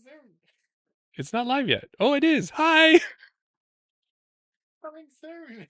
soon. It's not live yet. Oh, it is. Hi. Coming soon.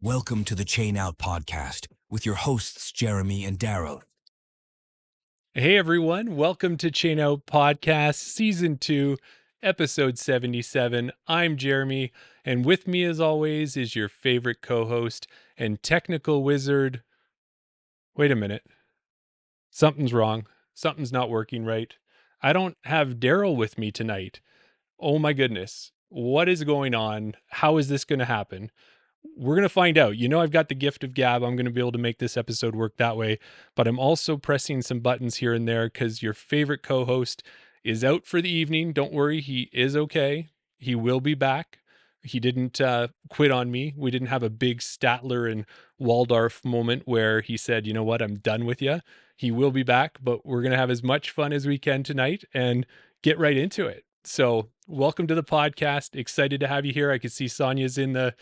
Welcome to the Chain Out Podcast with your hosts, Jeremy and Daryl. Hey, everyone. Welcome to Chain Out Podcast, Season 2, Episode 77. I'm Jeremy, and with me, as always, is your favorite co-host and technical wizard. Wait a minute. Something's wrong. Something's not working right. I don't have Daryl with me tonight. Oh my goodness. What is going on? How is this going to happen? We're going to find out. You know, I've got the gift of gab. I'm going to be able to make this episode work that way. But I'm also pressing some buttons here and there because your favorite co host is out for the evening. Don't worry, he is okay. He will be back. He didn't quit on me. We didn't have a big Statler and Waldorf moment where he said, you know what, I'm done with you. He will be back, but we're going to have as much fun as we can tonight and get right into it. So, welcome to the podcast. Excited to have you here. I can see Sonia's in the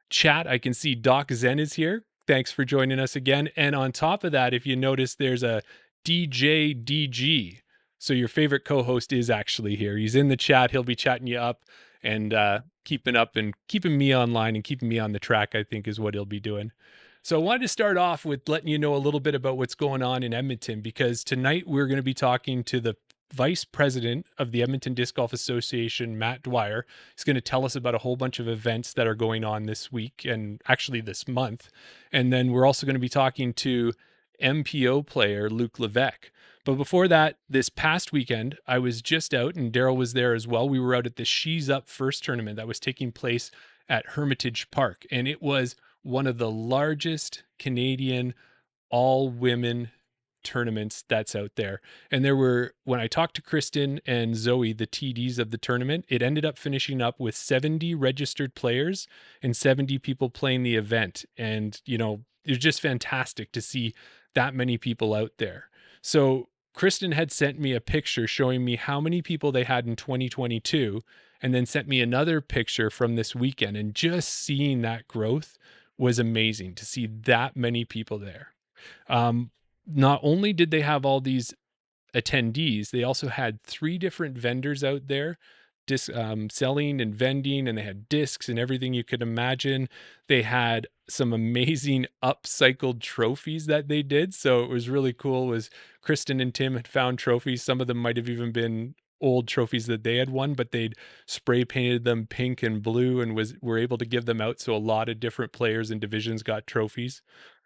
chat. I can see Doc Zen is here. Thanks for joining us again. And on top of that, if you notice, there's a DJ DG. So your favorite co-host is actually here. He's in the chat. He'll be chatting you up and keeping me online and keeping me on the track, I think is what he'll be doing. So I wanted to start off with letting you know a little bit about what's going on in Edmonton, because tonight we're going to be talking to the vice president of the Edmonton Disc Golf Association, Matt Dwyer. He's going to tell us about a whole bunch of events that are going on this week and actually this month. And then we're also going to be talking to MPO player Luke Levesque. But before that, this past weekend, I was just out and Daryl was there as well. We were out at the She's Up First tournament that was taking place at Hermitage Park. And it was one of the largest Canadian all women tournaments that's out there. And there were, when I talked to Kristen and Zoe, the TDs of the tournament, it ended up finishing up with 70 registered players and 70 people playing the event. And, you know, it was just fantastic to see that many people out there. So Kristen had sent me a picture showing me how many people they had in 2022, and then sent me another picture from this weekend. And just seeing that growth was amazing to see that many people there. Not only did they have all these attendees, they also had 3 different vendors out there selling and vending, and they had discs and everything you could imagine. They had some amazing upcycled trophies that they did. So it was really cool. Was Kristen and Tim had found trophies. Some of them might have even been old trophies that they had won, but they'd spray painted them pink and blue and were able to give them out. So a lot of different players and divisions got trophies.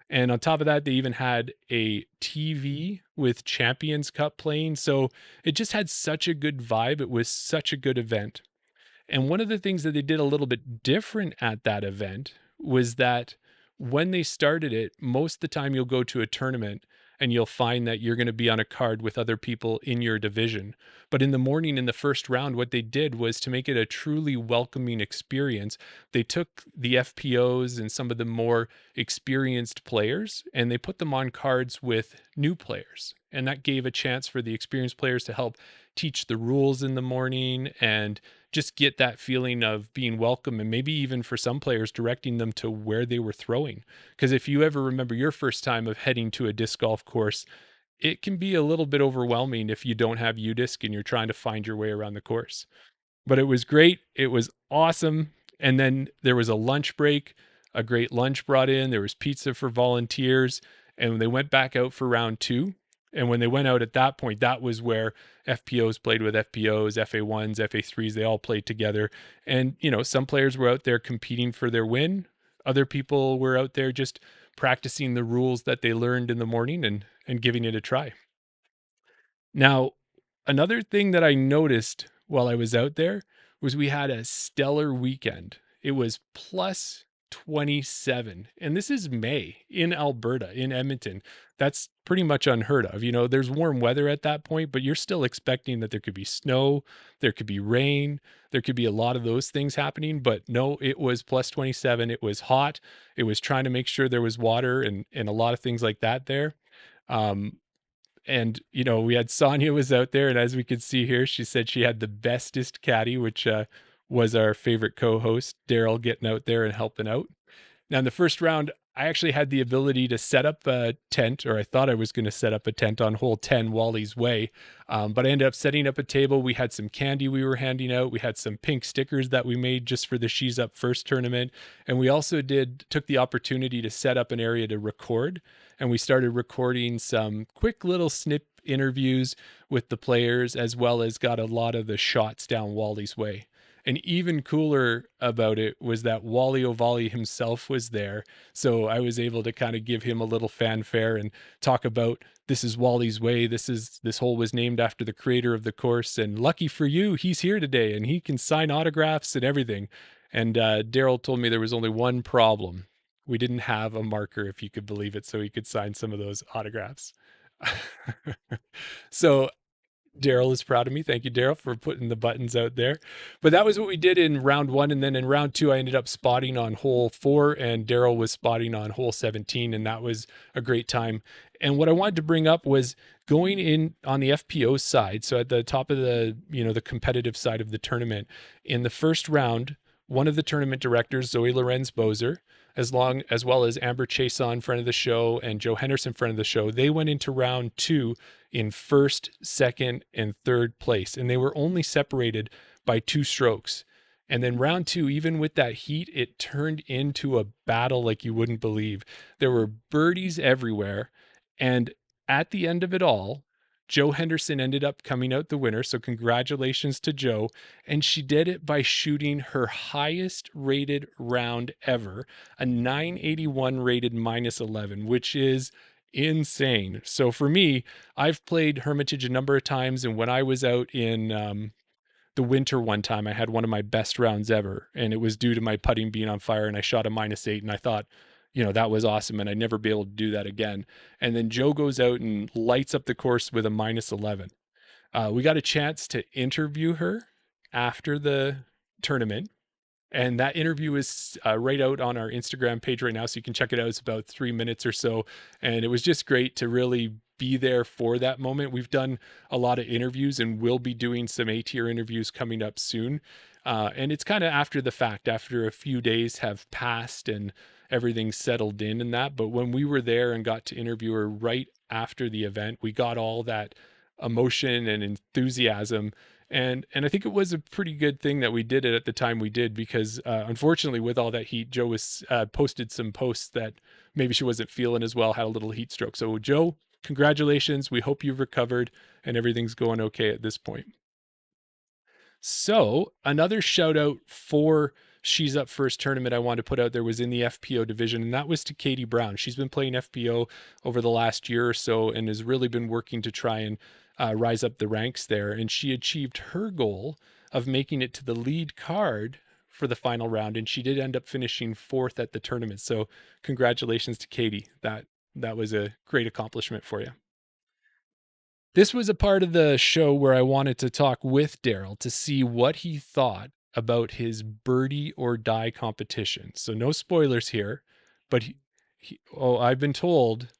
And on top of that, they even had a TV with Champions Cup playing. So it just had such a good vibe. It was such a good event. And one of the things that they did a little bit different at that event was that when they started it, most of the time you'll go to a tournament and you'll find that you're going to be on a card with other people in your division. But in the morning, in the first round, what they did was to make it a truly welcoming experience. They took the FPOs and some of the more experienced players and they put them on cards with new players. And that gave a chance for the experienced players to help teach the rules in the morning and just get that feeling of being welcome, and maybe even for some players directing them to where they were throwing. Because if you ever remember your first time of heading to a disc golf course, it can be a little bit overwhelming if you don't have UDisc and you're trying to find your way around the course. But it was great. It was awesome. And then there was a lunch break, a great lunch brought in. There was pizza for volunteers. And they went back out for round 2. And when they went out at that point, that was where FPOs played with FPOs, FA1s, FA3s, they all played together. And, you know, some players were out there competing for their win. Other people were out there just practicing the rules that they learned in the morning and giving it a try. Now, another thing that I noticed while I was out there was we had a stellar weekend. It was plus 27, and this is May in Alberta, in Edmonton. That's pretty much unheard of. You know, there's warm weather at that point, but you're still expecting that there could be snow, there could be rain, there could be a lot of those things happening. But no, it was plus 27. It was hot. It was trying to make sure there was water and a lot of things like that there. And, you know, we had Sonia was out there, and as we could see here, she said she had the bestest caddy, which was our favorite co-host, Daryl, getting out there and helping out. Now, in the first round, I actually had the ability to set up a tent, or I thought I was going to set up a tent on hole 10, Wally's Way. But I ended up setting up a table. We had some candy we were handing out. We had some pink stickers that we made just for the She's Up First tournament. And we also took the opportunity to set up an area to record. And we started recording some quick little snip interviews with the players, as well as got a lot of the shots down Wally's Way. And even cooler about it was that Wally O'Volley himself was there. So I was able to kind of give him a little fanfare and talk about, this is Wally's Way. This hole was named after the creator of the course. And lucky for you, he's here today and he can sign autographs and everything. And Daryl told me there was only one problem. We didn't have a marker, if you could believe it, so he could sign some of those autographs. So Daryl is proud of me. Thank you, Daryl, for putting the buttons out there. But that was what we did in round 1. And then in round 2, I ended up spotting on hole 4 and Daryl was spotting on hole 17. And that was a great time. And what I wanted to bring up was going in on the FPO side. So at the top of the, you know, the competitive side of the tournament, in the first round, one of the tournament directors, Zoe Lorenz-Bozer, as well as Amber Chason, friend of the show, and Joe Henderson, friend of the show, they went into round 2 in first, second, and third place. And they were only separated by 2 strokes. And then round 2, even with that heat, it turned into a battle like you wouldn't believe. There were birdies everywhere. And at the end of it all, Joe Henderson ended up coming out the winner. So congratulations to Joe. And she did it by shooting her highest rated round ever, a 981 rated -11, which is insane. So for me, I've played Hermitage a number of times. And when I was out in the winter one time, I had one of my best rounds ever, and it was due to my putting being on fire, and I shot a -8, and I thought, that was awesome, and I'd never be able to do that again. And then Joe goes out and lights up the course with a -11. We got a chance to interview her after the tournament, and that interview is right out on our Instagram page right now, so you can check it out. It's about 3 minutes or so, and it was just great to really be there for that moment. We've done a lot of interviews, and we'll be doing some A-tier interviews coming up soon. And it's kind of after the fact, after a few days have passed and everything's settled in and that. But when we were there and got to interview her right after the event, we got all that emotion and enthusiasm, and I think it was a pretty good thing that we did it at the time we did, because unfortunately, with all that heat, Joe was posted some posts that maybe she wasn't feeling as well, had a little heat stroke. So Joe, congratulations. We hope you've recovered and everything's going okay at this point. So another shout out for She's Up First tournament I wanted to put out there was in the FPO division, and that was to Katie Brown. She's been playing FPO over the last year or so and has really been working to try and rise up the ranks there. And she achieved her goal of making it to the lead card for the final round, and she did end up finishing 4th at the tournament. So congratulations to Katie. That was a great accomplishment for you. This was a part of the show where I wanted to talk with Daryl to see what he thought about his birdie or die competition. So no spoilers here, but I've been told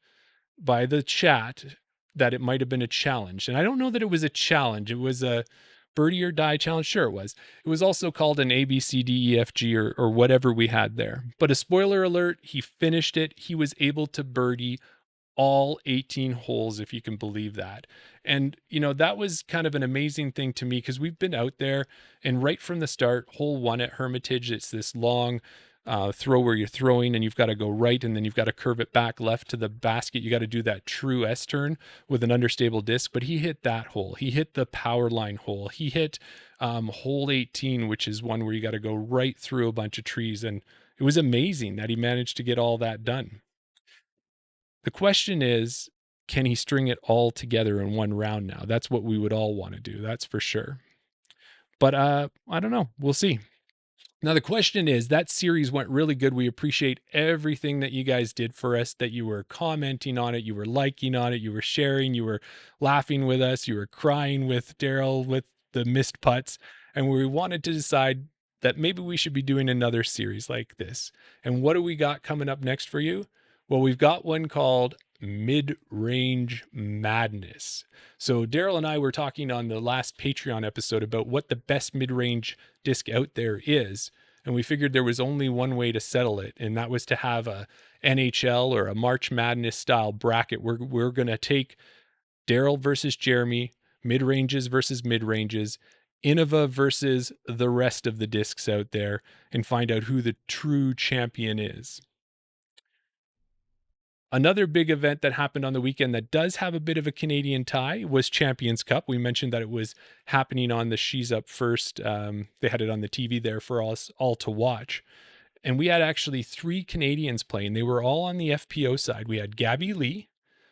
by the chat that it might have been a challenge. And I don't know that it was a challenge. It was a birdie or die challenge. Sure, it was. It was also called an A, B, C, D, E, F, G, or whatever we had there. But a spoiler alert, he finished it. He was able to birdie all 18 holes, if you can believe that. And, that was kind of an amazing thing to me, because we've been out there, and right from the start, hole 1 at Hermitage, it's this long throw where you're throwing and you've got to go right, and then you've got to curve it back left to the basket. You got to do that true S turn with an understable disc. But he hit that hole. He hit the power line hole. He hit hole 18, which is one where you got to go right through a bunch of trees. And it was amazing that he managed to get all that done. The question is, can he string it all together in one round now? That's what we would all want to do. That's for sure. But I don't know. We'll see. Now, the question is, that series went really good. We appreciate everything that you guys did for us, that you were commenting on it, you were liking on it, you were sharing, you were laughing with us, you were crying with Daryl with the missed putts. And we wanted to decide that maybe we should be doing another series like this. And what do we got coming up next for you? Well, we've got one called Mid-Range Madness. So Daryl and I were talking on the last Patreon episode about what the best mid-range disc out there is, and we figured there was only one way to settle it, and that was to have a NHL or a March Madness style bracket. We're going to take Daryl versus Jeremy, mid-ranges versus mid-ranges, Innova versus the rest of the discs out there, and find out who the true champion is. Another big event that happened on the weekend that does have a bit of a Canadian tie was Champions Cup. We mentioned that it was happening on the She's Up First. They had it on the TV there for us all to watch. And we had actually 3 Canadians playing. They were all on the FPO side. We had Gabby Lee,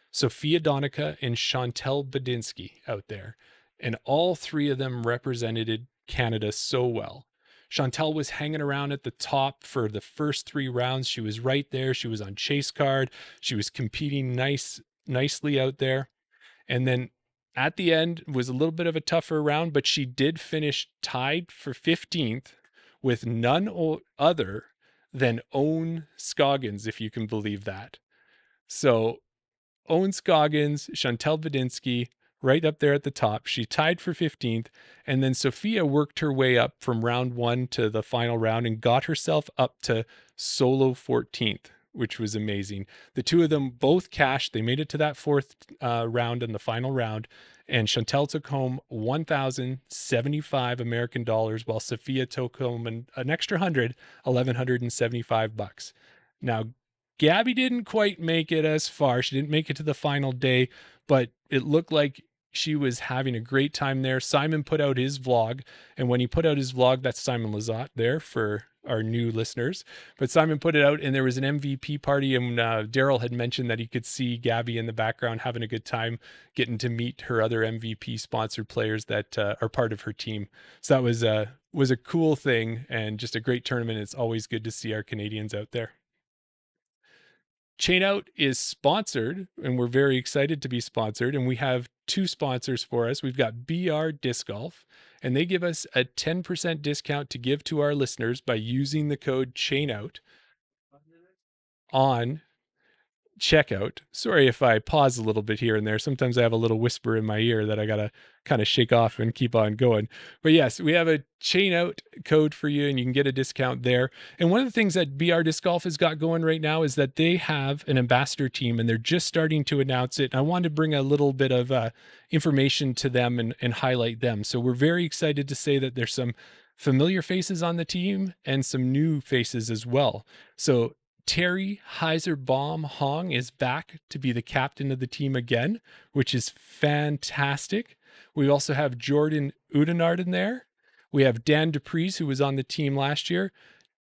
Sophia Donica, and Chantel Badinsky out there. And all 3 of them represented Canada so well. Chantel was hanging around at the top for the first 3 rounds. She was right there. She was on chase card. She was competing nicely out there. And then at the end was a little bit of a tougher round, but she did finish tied for 15th with none other than Owen Scoggins, if you can believe that. So Owen Scoggins, Chantel Badinsky, right up there at the top. She tied for 15th. And then Sophia worked her way up from round 1 to the final round and got herself up to solo 14th, which was amazing. The 2 of them both cashed. They made it to that 4th round and the final round. And Chantel took home 1,075 American dollars, while Sophia took home an extra 1,175 bucks. Now, Gabby didn't quite make it as far. She didn't make it to the final day, but it looked like she was having a great time there. Simon put out his vlog, and when he put out his vlog, that's Simon Lizotte there for our new listeners. But Simon put it out, and there was an MVP party, and Daryl had mentioned that he could see Gabby in the background having a good time, getting to meet her other MVP sponsored players that are part of her team. So that was a cool thing and just a great tournament. It's always good to see our Canadians out there. Chain Out is sponsored, and we're very excited to be sponsored. And we have two sponsors for us. We've got BR Disc Golf, and they give us a 10% discount to give to our listeners by using the code CHAINOUT on checkout. Sorry if I pause a little bit here and there. Sometimes I have a little whisper in my ear that I got to kind of shake off and keep on going. But yes, we have a Chain Out code for you, and you can get a discount there. And one of the things that BR Disc Golf has got going right now is that they have an ambassador team, and they're just starting to announce it. I wanted to bring a little bit of information to them and highlight them. So we're very excited to say that there's some familiar faces on the team and some new faces as well. So Terry Heiser-Baum Hong is back to be the captain of the team again, which is fantastic. We also have Jordan Udenard in there. We have Dan DePries, who was on the team last year.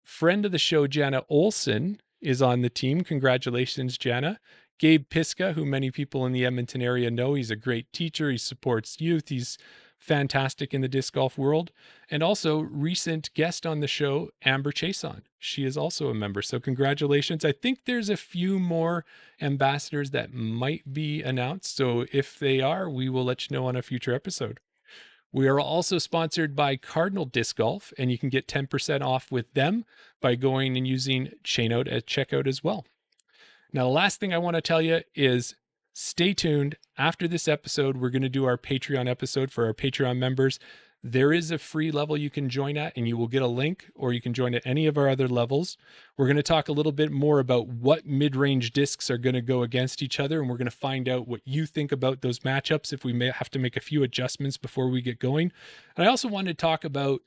Friend of the show, Jana Olson, is on the team. Congratulations, Jana. Gabe Piska, who many people in the Edmonton area know. He's a great teacher. He supports youth. He's fantastic in the disc golf world. And also recent guest on the show, Amber Chason. She is also a member. So congratulations. I think there's a few more ambassadors that might be announced. So if they are, we will let you know on a future episode. We are also sponsored by Cardinal Disc Golf, and you can get 10% off with them by going and using Chainout at checkout as well. Now, the last thing I want to tell you is stay tuned. After this episode, we're going to do our Patreon episode for our Patreon members. There is a free level you can join at, and you will get a link, or you can join at any of our other levels. We're going to talk a little bit more about what mid-range discs are going to go against each other, and we're going to find out what you think about those matchups, if we may have to make a few adjustments before we get going. And I also want to talk about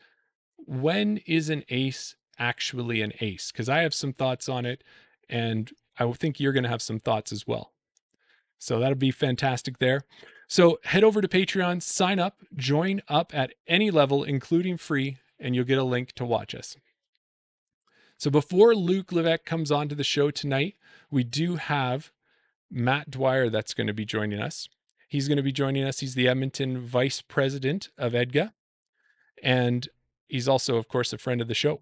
when is an ace actually an ace, because I have some thoughts on it, and I think you're going to have some thoughts as well. So that'll be fantastic there. So head over to Patreon, sign up, join up at any level, including free, and you'll get a link to watch us. So before Luke Levesque comes on to the show tonight, we do have Matt Dwyer that's going to be joining us. He's going to be joining us. He's the Edmonton Vice President of EDGA, and he's also, of course, a friend of the show.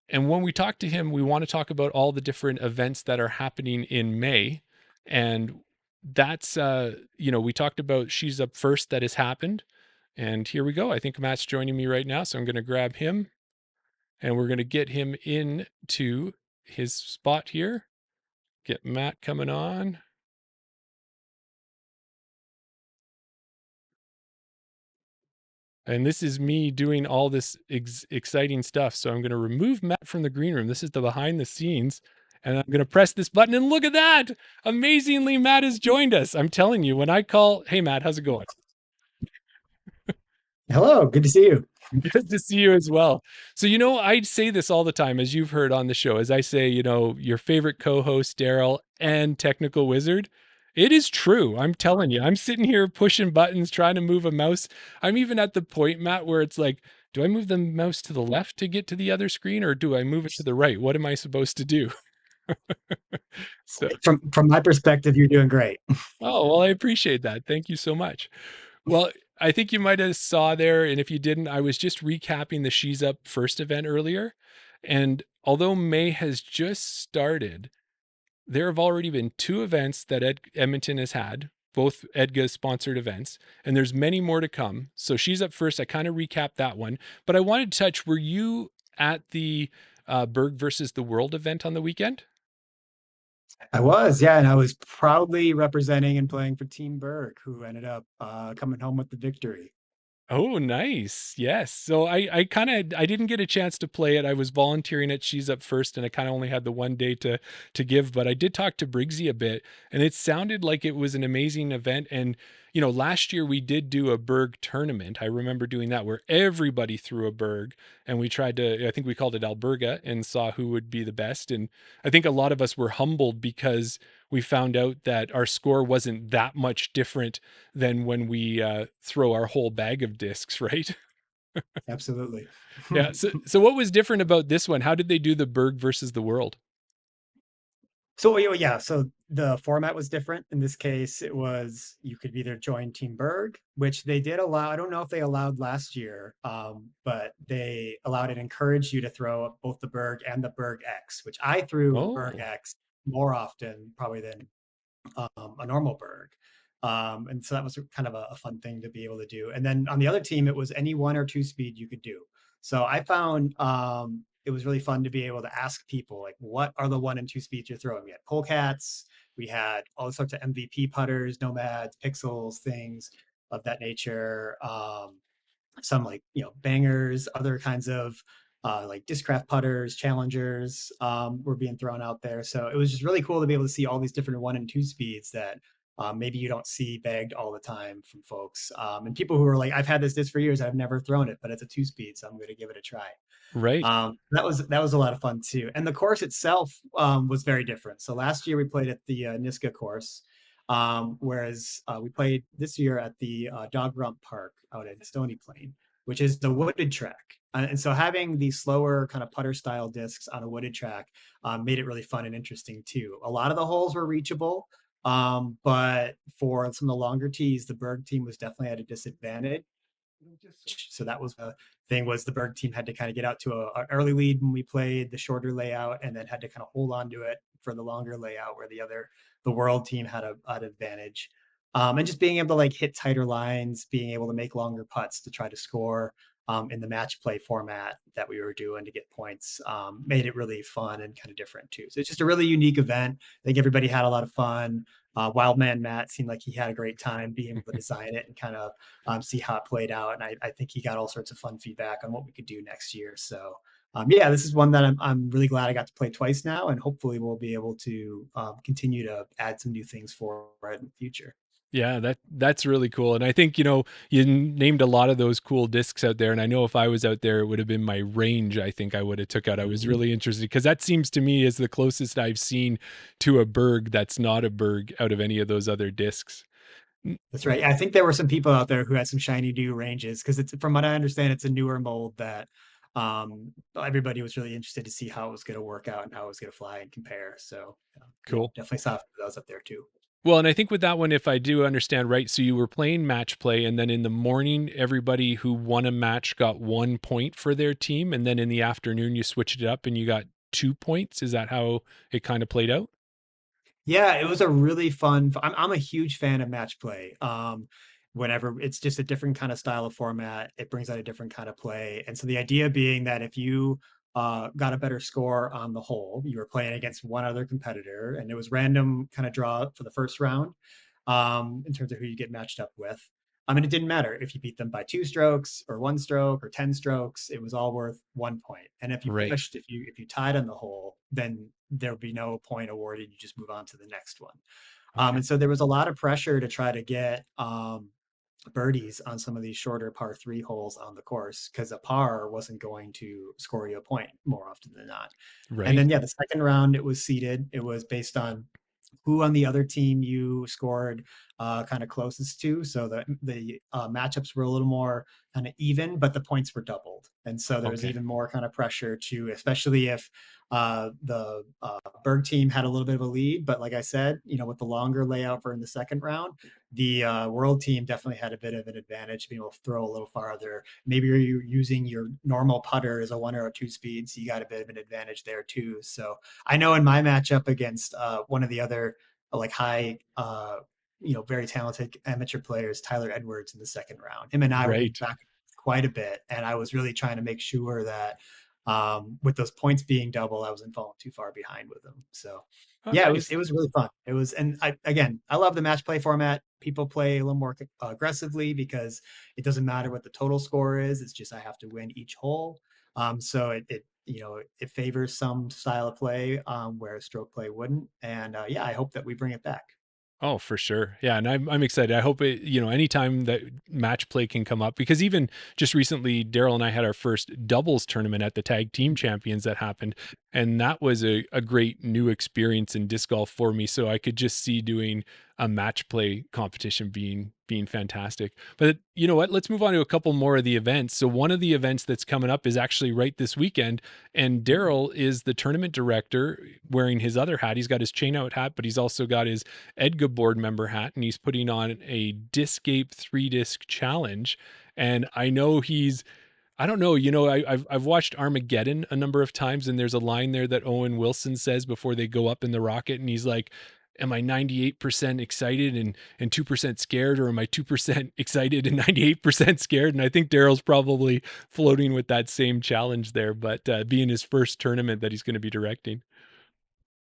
And when we talk to him, we want to talk about all the different events that are happening in May. And that's, we talked about She's Up First that has happened. And here we go. I think Matt's joining me right now. So I'm going to grab him, and we're going to get him into his spot here. Get Matt coming on. And this is me doing all this exciting stuff. So I'm going to remove Matt from the green room. This is the behind the scenes. And I'm going to press this button, and look at that. Amazingly, Matt has joined us. I'm telling you, when I call, hey, Matt, how's it going? Hello, good to see you. Good to see you as well. So, I say this all the time, as you've heard on the show, as I say, your favorite co-host, Daryl, and technical wizard. It is true. I'm telling you, I'm sitting here pushing buttons, trying to move a mouse. I'm even at the point, Matt, where it's like, do I move the mouse to the left to get to the other screen, or do I move it to the right? What am I supposed to do? So from my perspective, you're doing great. Oh, well, I appreciate that. Thank you so much. Well, I think you might have saw there, and if you didn't, I was just recapping the She's Up First event earlier. And although May has just started, there have already been two events that Edmonton has had, both EDGA sponsored events, and there's many more to come. So She's Up First, I kind of recapped that one, but I wanted to touch, were you at the Berg versus the World event on the weekend? I was, yeah, and I was proudly representing and playing for Team Berg, who ended up coming home with the victory. Oh, nice. Yes. So I didn't get a chance to play it. I was volunteering at She's Up First, and I kind of only had the one day to give, but I did talk to Briggsy a bit, and it sounded like it was an amazing event. And, last year we did do a Berg tournament. I remember doing that, where everybody threw a Berg, and we tried to, I think we called it Alberga, and saw who would be the best. And I think a lot of us were humbled because we found out that our score wasn't that much different than when we throw our whole bag of discs, right? Absolutely. Yeah. So what was different about this one? How did they do the Berg versus the World? So yeah, so the format was different. In this case, it was you could either join Team Berg, which they did allow. I don't know if they allowed last year, but they allowed it, encouraged you to throw both the Berg and the Berg X, which I threw Berg Oh, X more often probably than a normal berg. And so that was kind of a fun thing to be able to do. And then on the other team, it was any 1 or 2 speed you could do. So I found it was really fun to be able to ask people, like, what are the 1 and 2 speeds you're throwing? We had polecats, we had all sorts of MVP putters, nomads, pixels, things of that nature. Some, like, bangers, other kinds of like discraft putters, challengers were being thrown out there. So it was just really cool to be able to see all these different 1 and 2 speeds that maybe you don't see bagged all the time from folks. And people who are like, I've had this disc for years, I've never thrown it, but it's a 2 speed, so I'm going to give it a try. right. That was a lot of fun too, and the course itself was very different. So last year we played at the Niska course, whereas we played this year at the Dog Rump Park out at Stony Plain, which is the wooded track. And so having these slower kind of putter style discs on a wooded track made it really fun and interesting too. A lot of the holes were reachable, but for some of the longer tees, the Berg team was definitely at a disadvantage. So that was the thing, was the Berg team had to kind of get out to an early lead when we played the shorter layout, and then had to kind of hold on to it for the longer layout where the world team had an advantage. And just being able to like hit tighter lines, being able to make longer putts to try to score in the match play format that we were doing to get points made it really fun and kind of different too. So it's just a really unique event. I think everybody had a lot of fun. Wildman Matt seemed like he had a great time being able to design it and kind of see how it played out. And I think he got all sorts of fun feedback on what we could do next year. So yeah, this is one that I'm really glad I got to play twice now, and hopefully we'll be able to continue to add some new things for it in the future. Yeah, that's really cool. And I think, you named a lot of those cool discs out there. And I know if I was out there, it would have been my range, I think I would have took out. I was really interested because that seems to me is the closest I've seen to a Berg that's not a Berg out of any of those other discs. That's right. I think there were some people out there who had some shiny new ranges, because it's, from what I understand, it's a newer mold that everybody was really interested to see how it was going to work out and how it was going to fly and compare. So yeah, Cool. definitely saw those up there too. Well, and I think with that one, if I do understand right, so you were playing match play, and then in the morning, everybody who won a match got 1 point for their team, and then in the afternoon, you switched it up and you got 2 points. Is that how it kind of played out? Yeah, it was a really fun. I'm a huge fan of match play. Whenever it's just a different kind of style of format, it brings out a different kind of play. And so the idea being that if you got a better score on the whole, you were playing against one other competitor, and it was random kind of draw for the first round in terms of who you get matched up with. I mean, it didn't matter if you beat them by 2 strokes or 1 stroke or 10 strokes; it was all worth 1 point. And if you Right. pushed, if you tied on the hole, then there would be no point awarded. You just move on to the next one. Okay. And so there was a lot of pressure to try to get birdies on some of these shorter par 3 holes on the course, because a par wasn't going to score you a point more often than not. And Right. then, yeah, the second round, it was seeded. It was based on who on the other team you scored kind of closest to. So the matchups were a little more kind of even, but the points were doubled. And so there was Okay. even more kind of pressure to, especially if the Berg team had a little bit of a lead. But like I said, with the longer layout for in the second round, the world team definitely had a bit of an advantage being able to throw a little farther. Maybe you're using your normal putter as a 1 or 2 speed, so you got a bit of an advantage there too. So I know in my matchup against one of the other like high, very talented amateur players, Tyler Edwards, in the second round, him and I were Right. back quite a bit, and I was really trying to make sure that with those points being double, I wasn't falling too far behind with them. So Oh, yeah, it nice. was really fun. It was, and I love the match play format. People play a little more aggressively because it doesn't matter what the total score is. It's just I have to win each hole. So it favors some style of play where stroke play wouldn't. And yeah, I hope that we bring it back. Oh, for sure. Yeah, and I'm excited. I hope it, anytime that match play can come up, because even just recently, Daryl and I had our first doubles tournament at the tag team champions that happened, and that was a great new experience in disc golf for me. So I could just see doing a match play competition being fantastic. But you know what? Let's move on to a couple more of the events. So one of the events that's coming up is actually right this weekend, and Daryl is the tournament director wearing his other hat. He's got his chain out hat, but he's also got his EDGA board member hat, and he's putting on a Discape 3-disc challenge. And I know I don't know, I've watched Armageddon a number of times, and there's a line there that Owen Wilson says before they go up in the rocket, and he's like, am I 98% excited and 2% scared, or am I 2% excited and 98% scared? And I think Daryl's probably floating with that same challenge there, but being his first tournament that he's going to be directing.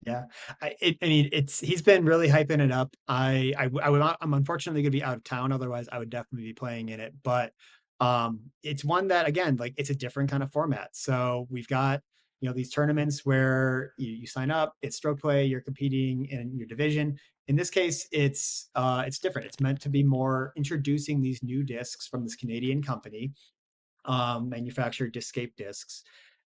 Yeah, I mean, he's been really hyping it up. I'm unfortunately going to be out of town. Otherwise, I would definitely be playing in it. But it's one that, again, like, it's a different kind of format. So we've got, these tournaments where you sign up, it's stroke play, you're competing in your division. In this case, it's different. It's meant to be more introducing these new discs from this Canadian company, manufactured Discape discs.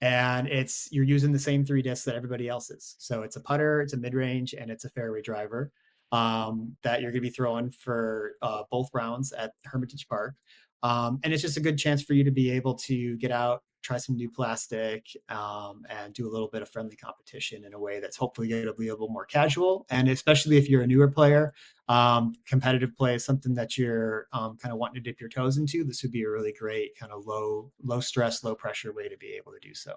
And you're using the same three discs that everybody else is. So it's a putter, it's a mid-range, and it's a fairway driver, that you're going to be throwing for both rounds at Hermitage Park. And it's just a good chance for you to be able to get out, try some new plastic, and do a little bit of friendly competition in a way that's hopefully going to be a little more casual. And especially if you're a newer player, competitive play is something that you're kind of wanting to dip your toes into. This would be a really great kind of low stress, low pressure way to be able to do so.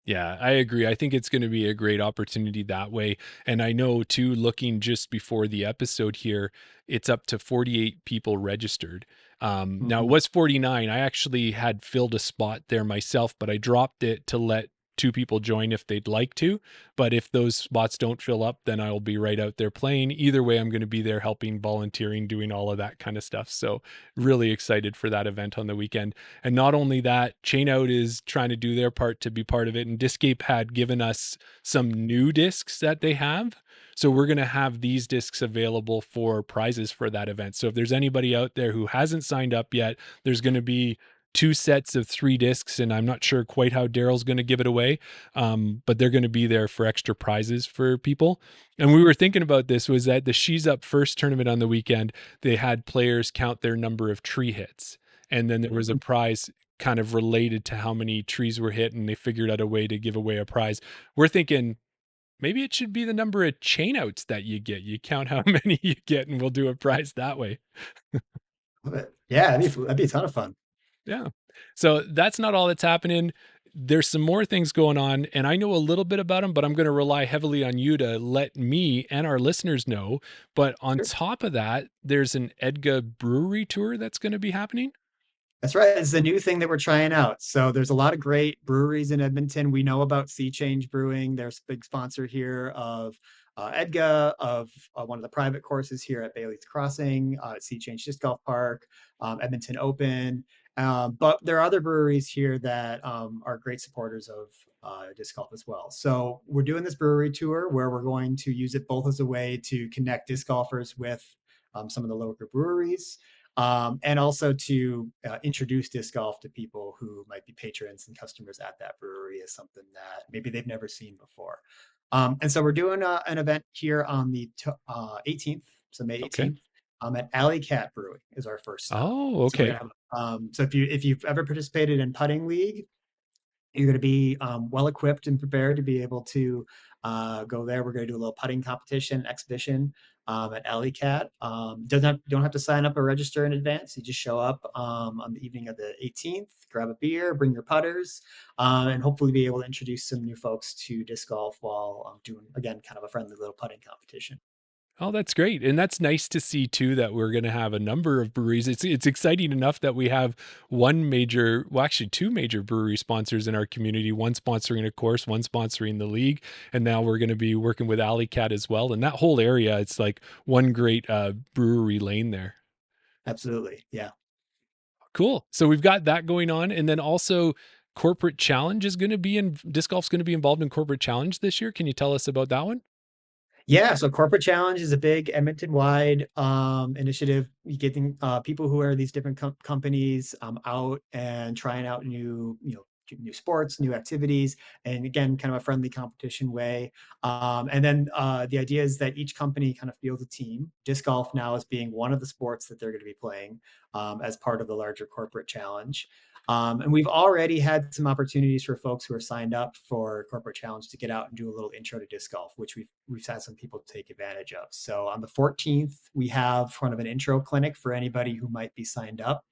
Yeah, I agree. I think it's going to be a great opportunity that way. And I know too, looking just before the episode here, it's up to 48 people registered. Now it Mhm. was 49. I actually had filled a spot there myself, but I dropped it to let two people join if they'd like to. But if those spots don't fill up, then I will be right out there playing. Either way, I'm going to be there helping, volunteering, doing all of that kind of stuff. So really excited for that event on the weekend. And not only that, Chainout is trying to do their part to be part of it. And Discape had given us some new discs that they have. So we're going to have these discs available for prizes for that event. So if there's anybody out there who hasn't signed up yet, there's going to be two sets of 3 discs, and I'm not sure quite how Daryl's going to give it away, but they're going to be there for extra prizes for people. And we were thinking about this, was that the She's Up First tournament on the weekend, they had players count their number of tree hits, and then there was a prize kind of related to how many trees were hit, and they figured out a way to give away a prize. We're thinking maybe it should be the number of chain outs that you get. You count how many you get, and we'll do a prize that way. But yeah, that'd be a ton of fun. Yeah. So that's not all that's happening. There's some more things going on, and I know a little bit about them, but I'm going to rely heavily on you to let me and our listeners know. But on Sure. top of that, there's an EDGA brewery tour that's going to be happening. That's right. It's a new thing that we're trying out. So there's a lot of great breweries in Edmonton. We know about Sea Change Brewing. There's a big sponsor here of EDGA, of one of the private courses here at Bailey's Crossing, Sea Change Disc Golf Park, Edmonton Open. But there are other breweries here that are great supporters of disc golf as well. So we're doing this brewery tour where we're going to use it both as a way to connect disc golfers with some of the local breweries, and also to introduce disc golf to people who might be patrons and customers at that brewery as something that maybe they've never seen before. And so we're doing an event here on the 18th, so May Okay. 18th, at Alley Cat Brewing is our first stop. Oh, So we're okay. gonna have, so if you've ever participated in putting league, you're going to be well equipped and prepared to be able to go there. We're going to do a little putting competition exhibition at Alley Cat. Don't have to sign up or register in advance. You just show up on the evening of the 18th, grab a beer, bring your putters, and hopefully be able to introduce some new folks to disc golf while doing, again, kind of a friendly little putting competition. Oh, that's great. And that's nice to see too that we're going to have a number of breweries. It's exciting enough that we have one major, well actually two major brewery sponsors in our community, one sponsoring a course, one sponsoring the league, and now we're going to be working with Alley Cat as well. And that whole area, it's like one great brewery lane there. Absolutely. Yeah. Cool. So we've got that going on, and then also Corporate Challenge is going to be in disc golf's going to be involved in Corporate Challenge this year. Can you tell us about that one? Yeah, so Corporate Challenge is a big Edmonton-wide initiative, getting people who are these different companies out and trying out new sports, new activities, and again, kind of a friendly competition way. And then the idea is that each company kind of fields a team. Disc golf now is being one of the sports that they're going to be playing as part of the larger Corporate Challenge. And we've already had some opportunities for folks who are signed up for Corporate Challenge to get out and do a little intro to disc golf, which we've had some people take advantage of. So on the 14th, we have kind of an intro clinic for anybody who might be signed up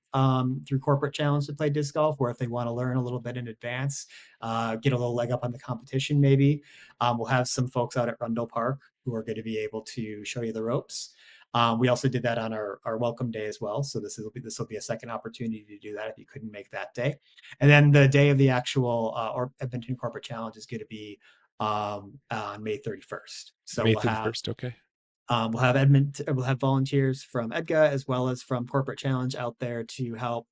through Corporate Challenge to play disc golf, where if they want to learn a little bit in advance, get a little leg up on the competition, maybe. We'll have some folks out at Rundle Park who are going to be able to show you the ropes. We also did that on our welcome day as well. So this will be a second opportunity to do that if you couldn't make that day. And then the day of the actual or Edmonton Corporate Challenge is going to be on May 31st. So May 31st. Okay. we'll have Edmonton, we'll have volunteers from EDGA as well as from Corporate Challenge out there to help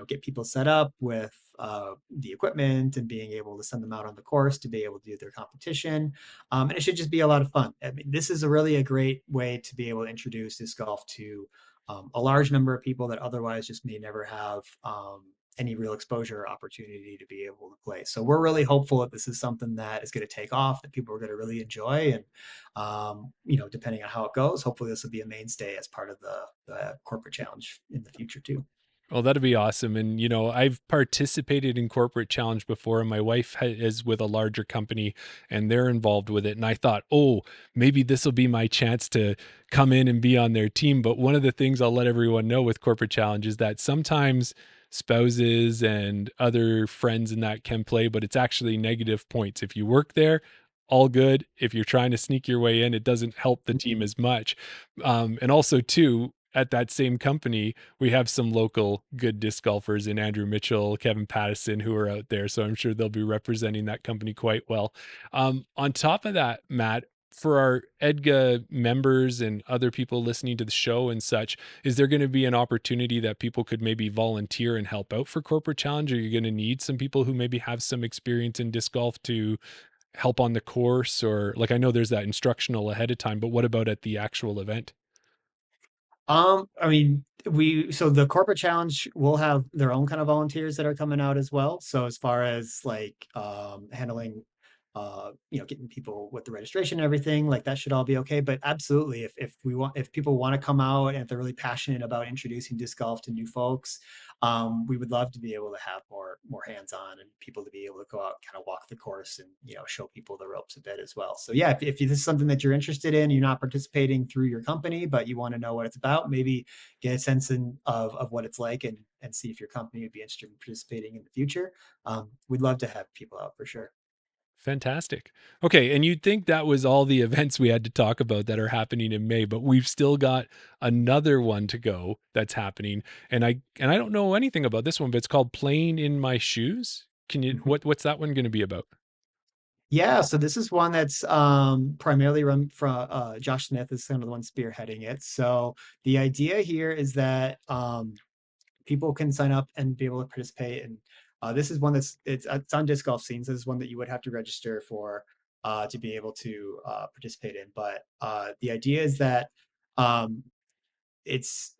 get people set up with the equipment and being able to send them out on the course to be able to do their competition. And it should just be a lot of fun. I mean, this is a great way to be able to introduce disc golf to a large number of people that otherwise just may never have any real exposure or opportunity to be able to play. So we're really hopeful that this is something that is going to take off, that people are going to really enjoy. And, depending on how it goes, hopefully this will be a mainstay as part of the Corporate Challenge in the future too. Well, that'd be awesome. And, I've participated in Corporate Challenge before, and my wife is with a larger company and they're involved with it. And I thought, oh, maybe this will be my chance to come in and be on their team. But one of the things I'll let everyone know with Corporate Challenge is that sometimes spouses and other friends and that can play, but it's actually negative points. If you work there, all good. If you're trying to sneak your way in, it doesn't help the team as much. And also, too, at that same company, we have some local good disc golfers in Andrew Mitchell, Kevin Pattison, who are out there. So I'm sure they'll be representing that company quite well. On top of that, Matt, for our EDGA members and other people listening to the show and such, is there going to be an opportunity that people could maybe volunteer and help out for Corporate Challenge? Are you going to need some people who maybe have some experience in disc golf to help on the course? Or like, I know there's that instructional ahead of time, but what about at the actual event? I mean, so the Corporate Challenge will have their own kind of volunteers that are coming out as well. So as far as like handling getting people with the registration and everything, like that should all be okay. But absolutely, if people want to come out and if they're really passionate about introducing disc golf to new folks, we would love to be able to have more hands-on and people to be able to go out and kind of walk the course and show people the ropes a bit as well. So yeah, if this is something that you're interested in, you're not participating through your company, but you want to know what it's about, maybe get a sense of what it's like and see if your company would be interested in participating in the future. We'd love to have people out for sure. Fantastic. Okay, and you'd think that was all the events we had to talk about that are happening in May, but we've still got another one to go that's happening. And I don't know anything about this one, but it's called Playing in My Shoes. Can you Mhm. what's that one going to be about? Yeah, so this is one that's primarily run from Josh Smith is kind of the one spearheading it. So the idea here is that people can sign up and be able to participate. And this is one it's on disc golf scenes. This is one that you would have to register for to be able to participate in. But the idea is that um, it's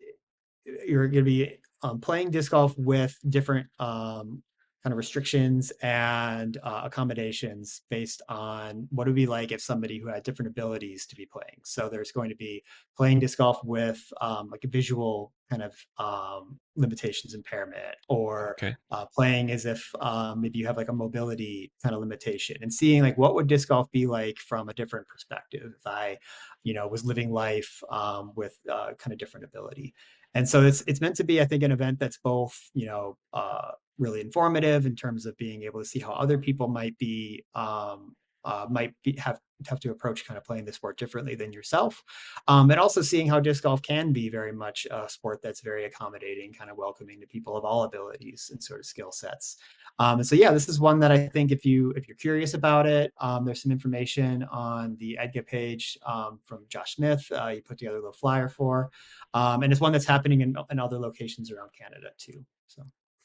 you're going to be playing disc golf with different kind of restrictions and accommodations based on what it would be like if somebody who had different abilities to be playing. So there's going to be playing disc golf with like a visual kind of limitations impairment, or Okay. playing as if maybe you have like a mobility kind of limitation, and seeing like what would disc golf be like from a different perspective if I was living life with kind of different ability. And so it's meant to be, I think, an event that's both, really informative in terms of being able to see how other people have to approach kind of playing the sport differently than yourself, and also seeing how disc golf can be very much a sport that's very accommodating, kind of welcoming to people of all abilities and sort of skill sets. And so yeah, this is one that I think if you're curious about it, there's some information on the EDGA page from Josh Smith. He put together a little flyer for, and it's one that's happening in other locations around Canada too. So.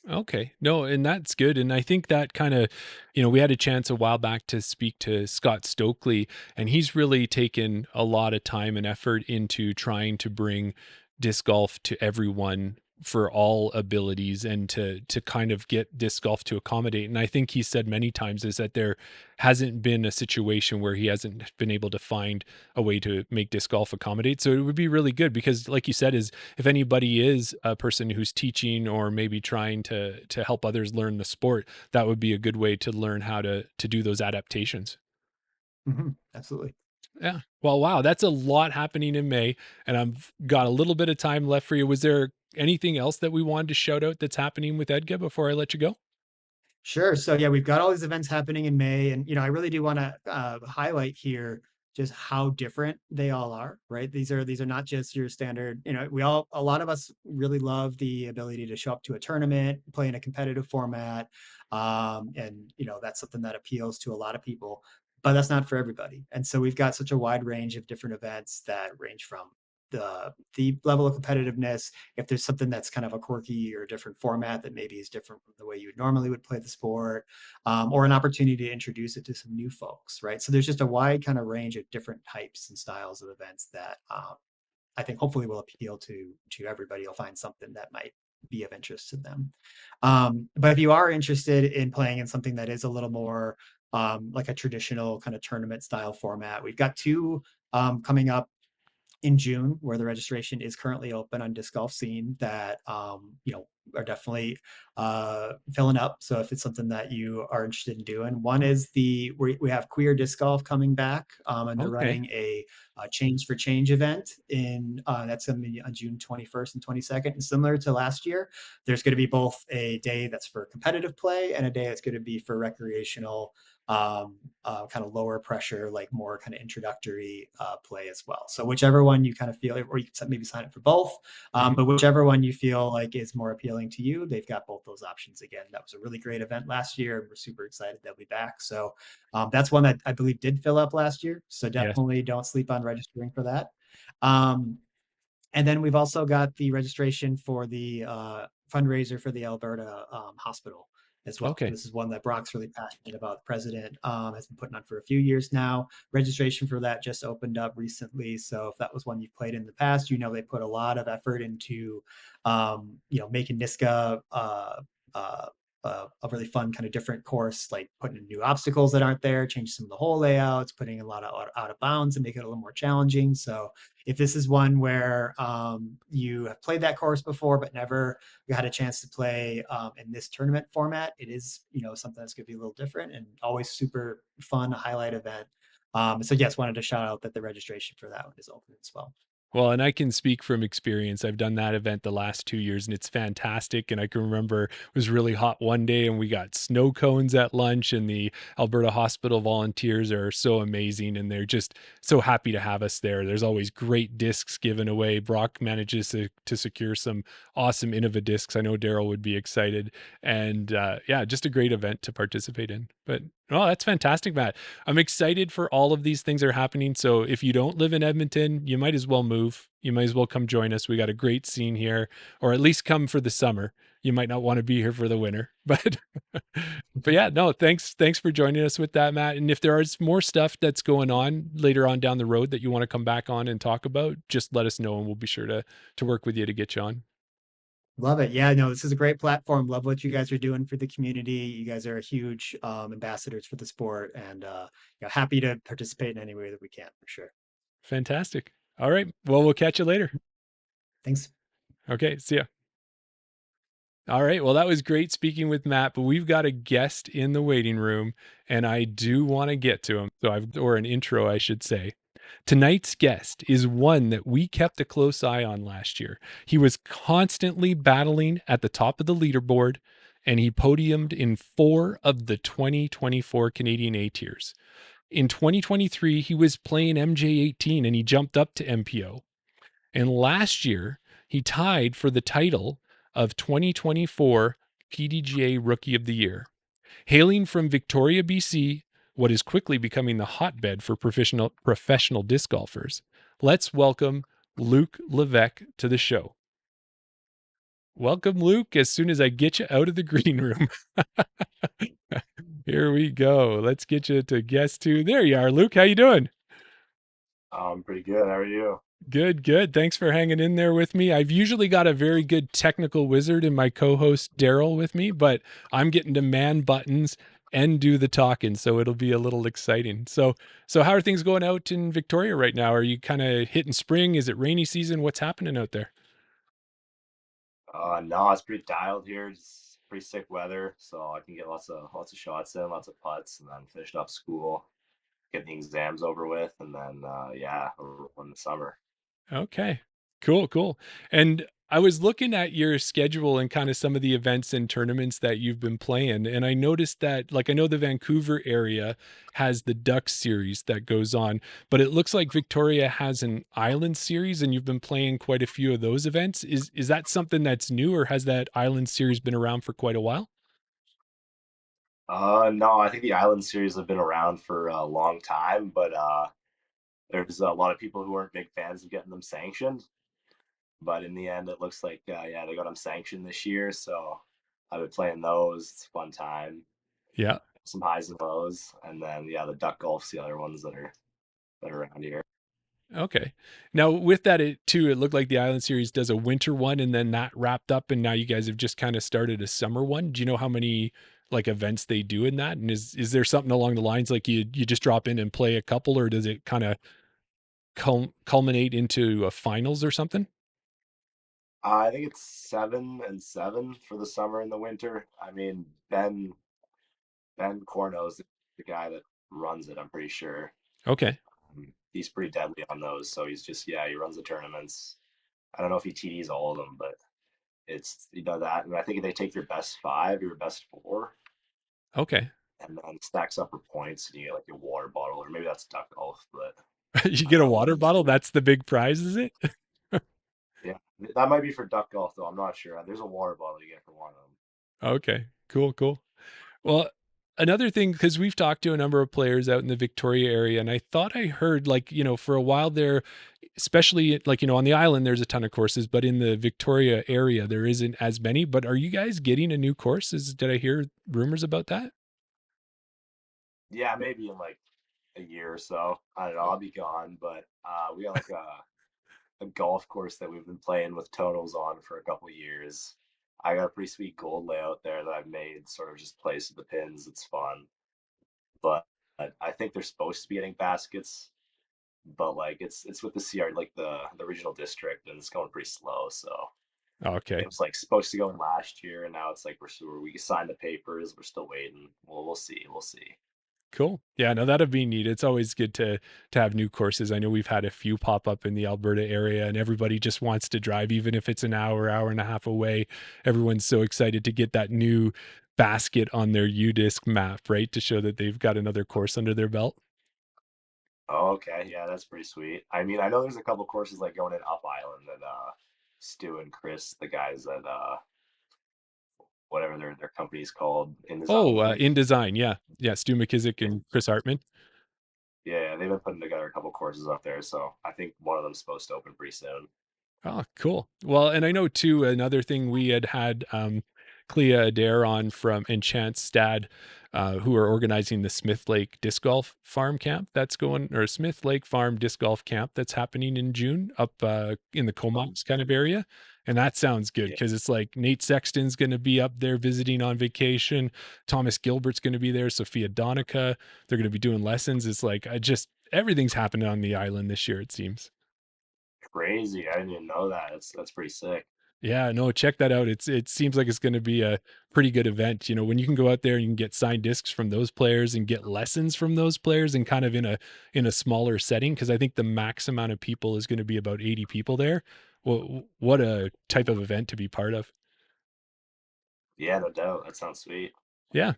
Okay. No, and that's good. And I think that kind of, we had a chance a while back to speak to Scott Stokely, and he's really taken a lot of time and effort into trying to bring disc golf to everyone for all abilities and to kind of get disc golf to accommodate. And I think he said many times is that there hasn't been a situation where he hasn't been able to find a way to make disc golf accommodate. So it would be really good because like you said, is if anybody is a person who's teaching or maybe trying to help others learn the sport, that would be a good way to learn how to do those adaptations. Absolutely. Yeah. Well, wow, that's a lot happening in May, and I've got a little bit of time left for you. Was there anything else that we wanted to shout out that's happening with EDGA before I let you go? Sure. So yeah, we've got all these events happening in May, and I really do want to highlight here just how different they all are. Right? These are not just your standard. A lot of us really love the ability to show up to a tournament, play in a competitive format, and that's something that appeals to a lot of people. But that's not for everybody. And so we've got such a wide range of different events that range from the level of competitiveness. If there's something that's kind of a quirky or different format that maybe is different from the way you normally would play the sport, or an opportunity to introduce it to some new folks, right? So there's just a wide kind of range of different types and styles of events that I think hopefully will appeal to everybody. You'll find something that might be of interest to them. But if you are interested in playing in something that is a little more like a traditional kind of tournament style format, we've got two coming up in June, where the registration is currently open on Disc Golf Scene that are definitely filling up. So if it's something that you are interested in doing, one is we have Queer Disc Golf coming back, and they're Okay. running a Change for Change event in that's going to be on June 21st and 22nd. And similar to last year, there's going to be both a day that's for competitive play and a day that's going to be for recreational, kind of lower pressure, like more kind of introductory play as well. So whichever one you kind of feel, or you can maybe sign up for both, Mhm. but whichever one you feel like is more appealing to you, they've got both those options. Again, that was a really great event last year, and we're super excited they'll be back. So that's one that I believe did fill up last year. So Yes. definitely don't sleep on registering for that. Um, and then we've also got the registration for the fundraiser for the Alberta hospital as well. Okay. This is one that Brock's really passionate about. The president has been putting on for a few years now. Registration for that just opened up recently. So if that was one you've played in the past, they put a lot of effort into, making NISCA a really fun kind of different course, like putting in new obstacles that aren't there, changing some of the hole layouts, putting a lot of out of bounds and make it a little more challenging. So if this is one where you have played that course before but never had a chance to play in this tournament format, it is something that's going to be a little different and always super fun, highlight event. So yes, wanted to shout out that the registration for that one is open as well. Well, and I can speak from experience. I've done that event the last 2 years and it's fantastic. And I can remember it was really hot one day and we got snow cones at lunch, and the Alberta Hospital volunteers are so amazing and they're just so happy to have us there. There's always great discs given away. Brock manages to secure some awesome Innova discs. I know Daryl would be excited. And yeah, just a great event to participate in. But oh, that's fantastic, Matt. I'm excited for all of these things that are happening. So if you don't live in Edmonton, you might as well move. You might as well come join us. We got a great scene here, or at least come for the summer. You might not want to be here for the winter, but yeah, no, thanks for joining us with that, Matt. And if there is more stuff that's going on later on down the road that you want to come back on and talk about, just let us know and we'll be sure to work with you to get you on. Love it. Yeah, no, this is a great platform. Love what you guys are doing for the community. You guys are huge ambassadors for the sport, and happy to participate in any way that we can for sure. Fantastic. All right. Well, we'll catch you later. Thanks. Okay. See ya. All right. Well, that was great speaking with Matt, but we've got a guest in the waiting room and I do want to get to him. Or an intro, I should say. Tonight's guest is one that we kept a close eye on last year. He was constantly battling at the top of the leaderboard and he podiumed in 4 of the 2024 Canadian A tiers. In 2023, he was playing MJ18 and he jumped up to MPO. And last year, he tied for the title of 2024 PDGA Rookie of the Year. Hailing from Victoria, BC, what is quickly becoming the hotbed for professional disc golfers, let's welcome Luke Levesque to the show. Welcome, Luke, as soon as I get you out of the green room. Here we go. Let's get you to guest two. There you are, Luke. How you doing? I'm pretty good. How are you? Good, good. Thanks for hanging in there with me. I've usually got a very good technical wizard in my co-host Daryl with me, but I'm getting to man buttons and do the talking, so it'll be a little exciting. So how are things going out in Victoria right now? Are you kind of hitting spring? Is it rainy season? What's happening out there? No, it's pretty dialed here. It's pretty sick weather, so I can get lots of shots in, lots of putts, and then finish up school, get the exams over with, and then yeah, in the summer. Okay. Cool, cool. And I was looking at your schedule and kind of some of the events and tournaments that you've been playing, and I noticed that, like, I know the Vancouver area has the Duck series that goes on, but it looks like Victoria has an Island series, and you've been playing quite a few of those events. Is that something that's new, or has that Island series been around for quite a while? No, I think the Island series have been around for a long time, but there's a lot of people who aren't big fans of getting them sanctioned. But in the end, it looks like yeah, they got them sanctioned this year, so I've been playing those. It's a fun time. Yeah. Some highs and lows, and then yeah, the duck golf's the other ones that are around here. Okay. Now with that too, it looked like the Island series does a winter one and then that wrapped up and now you guys have just kind of started a summer one. Do you know how many like events they do in that? And is there something along the lines like you just drop in and play a couple, or does it kind of culminate into a finals or something? I think it's 7 and 7 for the summer and the winter. I mean, Ben Corno's the guy that runs it. I'm pretty sure. Okay. He's pretty deadly on those. So he's just yeah, he runs the tournaments. I don't know if he TDs all of them, but it's he does that, and I think they take your best five, your best four, Okay. and then stacks up for points, and you get like your water bottle, or maybe that's duck golf, but You I don't get a know. One water of the bottle. two. That's the big prize, is it? Yeah, that might be for duck golf though. I'm not sure. There's a water bottle you get for one of them. Okay. Cool, cool. Well, another thing, because we've talked to a number of players out in the Victoria area, and I thought I heard, like, for a while there, especially like, on the island, there's a ton of courses, but in the Victoria area, there isn't as many. But are you guys getting a new course? Did I hear rumors about that? Yeah, maybe in like a year or so. I don't know. I'll be gone, but we got like a golf course that we've been playing with totals on for a couple of years. I got a pretty sweet gold layout there that I've made, sort of just plays with the pins. It's fun, but I think they're supposed to be getting baskets, but like it's with the CR, like the regional district, and it's going pretty slow. So it Okay. was like supposed to go in last year, and now it's like we signed the papers. We're still waiting. Well, we'll see. We'll see. Cool. Yeah, no, that'd be neat. It's always good to have new courses. I know we've had a few pop up in the Alberta area, and everybody just wants to drive, even if it's an hour and a half away. Everyone's so excited to get that new basket on their UDisc map, right? To show that they've got another course under their belt. Oh, okay, yeah, that's pretty sweet. I mean, I know there's a couple courses like going in Up Island that Stu and Chris, the guys that whatever their company's called, in Oh, design. in design, yeah, yeah. Stu McKissick Yeah, and Chris Hartman. yeah, they've been putting together a couple courses up there, so I think one of them's supposed to open pretty soon. Oh, cool. Well, and I know too, another thing we had Clea Adair on from Enchant Stad, who are organizing the Smith Lake Disc Golf Farm Camp that's going, or Smith Lake Farm Disc Golf Camp that's happening in June up in the Comox kind of area. And that sounds good Yeah, because it's like Nate Sexton's going to be up there visiting on vacation. Thomas Gilbert's going to be there. Sophia Donica. They're going to be doing lessons. It's like, everything's happening on the island this year, it seems. crazy. I didn't even know that. That's pretty sick. Yeah, no, check that out. It seems like it's going to be a pretty good event. When you can go out there and you can get signed discs from those players and get lessons from those players and kind of in a smaller setting, because I think the max amount of people is going to be about 80 people there. Well, what a type of event to be part of. Yeah, no doubt. That sounds sweet. Yeah.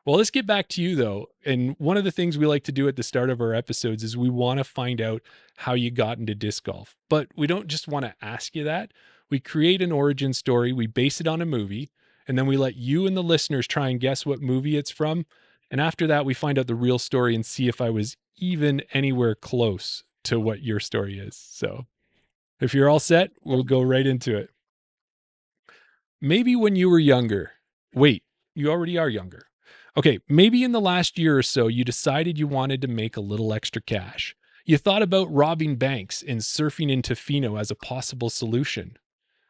Well, let's get back to you though. And one of the things we like to do at the start of our episodes is we want to find out how you got into disc golf. But we don't just want to ask you that. We create an origin story, we base it on a movie, and then we let you and the listeners try and guess what movie it's from. And after that, we find out the real story and see if I was even anywhere close to what your story is. So if you're all set, we'll go right into it. maybe when you were younger. Wait, you already are younger. Okay, maybe in the last year or so, you decided you wanted to make a little extra cash. You thought about robbing banks and surfing in Tofino as a possible solution.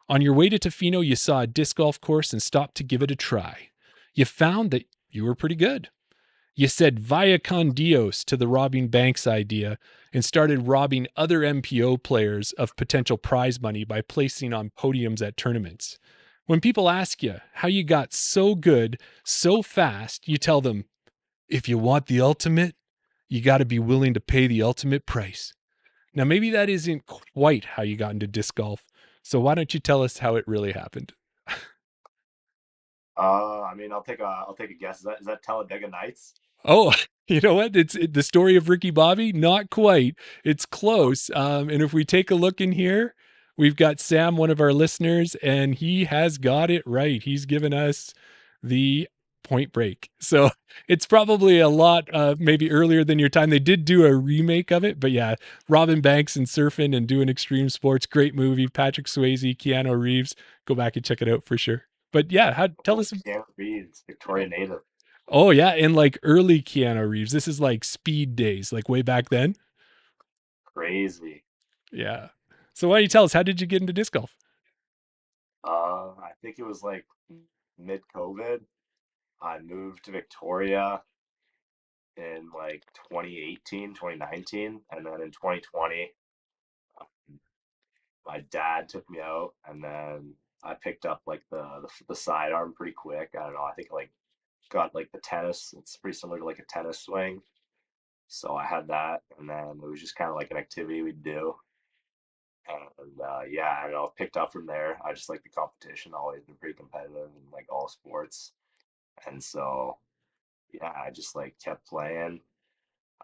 On your way to Tofino, you saw a disc golf course and stopped to give it a try. You found that you were pretty good. You said via con Dios to the robbing banks idea and started robbing other MPO players of potential prize money by placing on podiums at tournaments. When people ask you how you got so good so fast, you tell them, if you want the ultimate, you got to be willing to pay the ultimate price. Now, maybe that isn't quite how you got into disc golf. So why don't you tell us how it really happened? I mean, I'll take a guess. Is that Talladega Nights? Oh, you know what? It's the story of Ricky Bobby. Not quite. It's Oh, close. And if we take a look in here, we've got Sam, one of our listeners, and he has got it right. He's given us the Point Break. So it's probably a lot, maybe earlier than your time. They did do a remake of it, but yeah, Robin Banks and surfing and doing extreme sports. Great movie. Patrick Swayze, Keanu Reeves. Go back and check it out for sure. But yeah, tell us. Keanu Reeves, Victoria native. Oh yeah, and like early Keanu Reeves. This is like Speed days, like way back then. Crazy. Yeah. So why don't you tell us, how did you get into disc golf? I think it was like mid-COVID. I moved to Victoria in like 2018, 2019, and then in 2020, my dad took me out, and then I picked up like the sidearm pretty quick. I don't know. I think like got like the tennis. It's pretty similar to like a tennis swing. So I had that, and then it was just kind of like an activity we'd do. And yeah, I don't know, picked up from there. I just like the competition, always been pretty competitive in like all sports. And so yeah, I just like kept playing.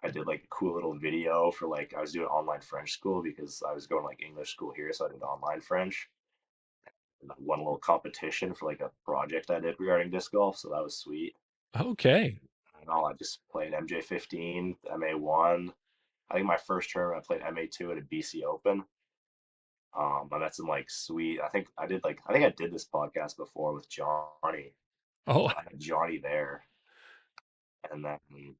I did like a cool little video for like I was doing online French school because I was going like English school here, so I did online French. And I won a little competition for like a project I did regarding disc golf, so that was sweet. Okay. And all I just played MJ15, MA1. I think my first tournament I played MA2 at a BC Open. I met some like sweet. I think I did this podcast before with Johnny. Oh, So I had Johnny there, and then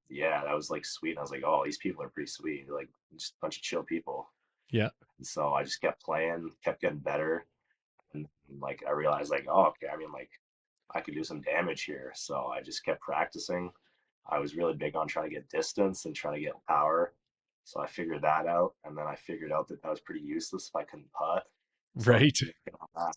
yeah, that was like sweet. And I was like, oh, these people are pretty sweet. They're like just a bunch of chill people. yeah. And so I just kept playing, kept getting better, and like I realized like, oh, okay, I mean like I could do some damage here. So I just kept practicing. I was really big on trying to get distance and trying to get power. So I figured that out, and then I figured out that that was pretty useless if I couldn't putt. So I Right. get on that.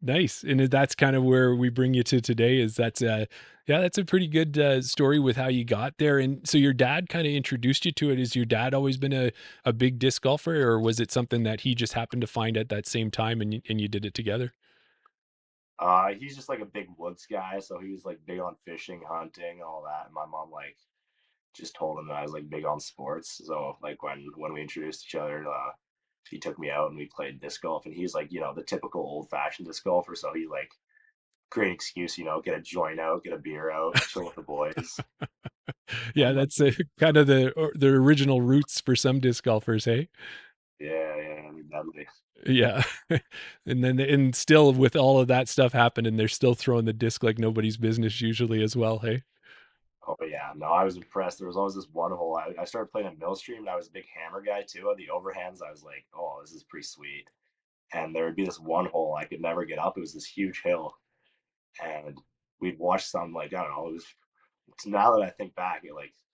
Nice. And that's kind of where we bring you to today is yeah, that's a pretty good story with how you got there. And so your dad kind of introduced you to it. Has your dad always been a big disc golfer, or was it something that he just happened to find at that same time and you did it together? He's just like a big woods guy, so he was like big on fishing, hunting, all that. And my mom like just told him that I was like big on sports. So like when we introduced each other, he took me out and we played disc golf. And he's like, you know, the typical old fashioned disc golfer. So he like great excuse, you know, get a joint out, get a beer out, chill with the boys, Yeah, and like that's kind of the original roots for some disc golfers, hey? yeah, yeah, I mean, deadly. Yeah. And still with all of that stuff happening, they're still throwing the disc like nobody's business usually as well, hey? Oh yeah, no, I was impressed. There was always this one hole. I started playing at Millstream, and I was a big hammer guy too. On the overhands, I was like, oh, this is pretty sweet. And there would be this one hole I could never get up. It was this huge hill, and we'd watch some like I don't know. It was now that I think back,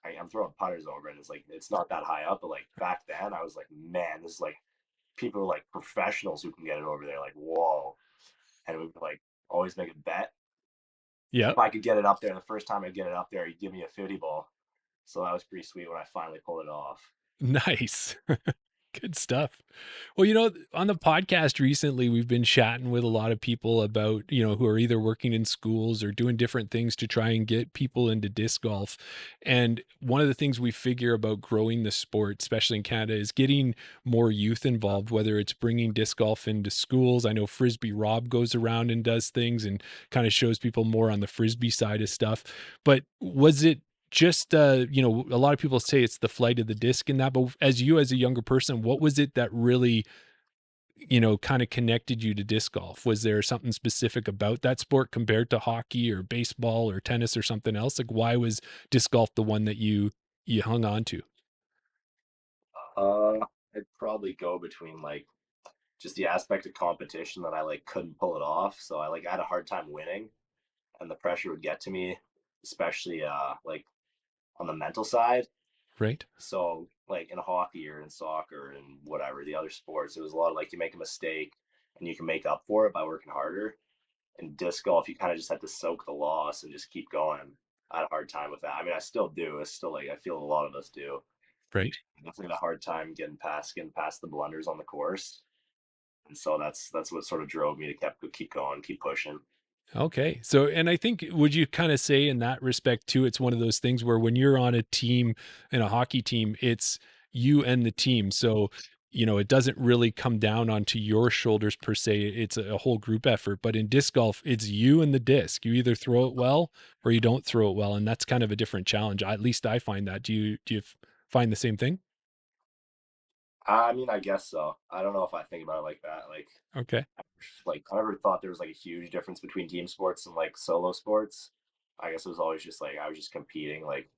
I'm throwing putters over, and it's like it's not that high up. But like back then, I was like, man, this is like people are like professionals who can get it over there. Like whoa, and we would like always make a bet. Yeah. If I could get it up there, the first time I get it up there, he'd give me a 50 ball. So that was pretty sweet when I finally pulled it off. Nice. Good stuff. Well, on the podcast recently, we've been chatting with a lot of people about, who are either working in schools or doing different things to try and get people into disc golf. And one of the things we figure about growing the sport, especially in Canada, is getting more youth involved, whether it's bringing disc golf into schools. I know Frisbee Rob goes around and does things and kind of shows people more on the Frisbee side of stuff. But was it just a lot of people say it's the flight of the disc in that, but as a younger person, what was it that really kind of connected you to disc golf? Was there something specific about that sport compared to hockey or baseball or tennis or something else? Like, why was disc golf the one that you hung on to? Uh, I'd probably go between like just the aspect of competition that I like couldn't pull it off. So I had a hard time winning, and the pressure would get to me, especially like on the mental side. Right. So like in hockey or in soccer and whatever the other sports, it was a lot of like you make a mistake and you can make up for it by working harder. In disc golf, you kind of just had to soak the loss and just keep going. I had a hard time with that. I mean, I still do. It's still like I feel a lot of us do. Right. Definitely had a hard time getting past the blunders on the course, and so that's what sort of drove me to keep going, keep pushing. Okay. So, and I think, would you kind of say in that respect too, it's one of those things where when you're on a team, in a hockey team, it's you and the team. So, it doesn't really come down onto your shoulders per se. It's a whole group effort. But in disc golf, it's you and the disc. You either throw it well or you don't throw it well. And that's kind of a different challenge. At least I find that. Do you find the same thing? I mean, I guess so. I don't know if I think about it like that. Okay. Like I never thought there was like a huge difference between team sports and like solo sports. I guess it was always just like I was just competing. Like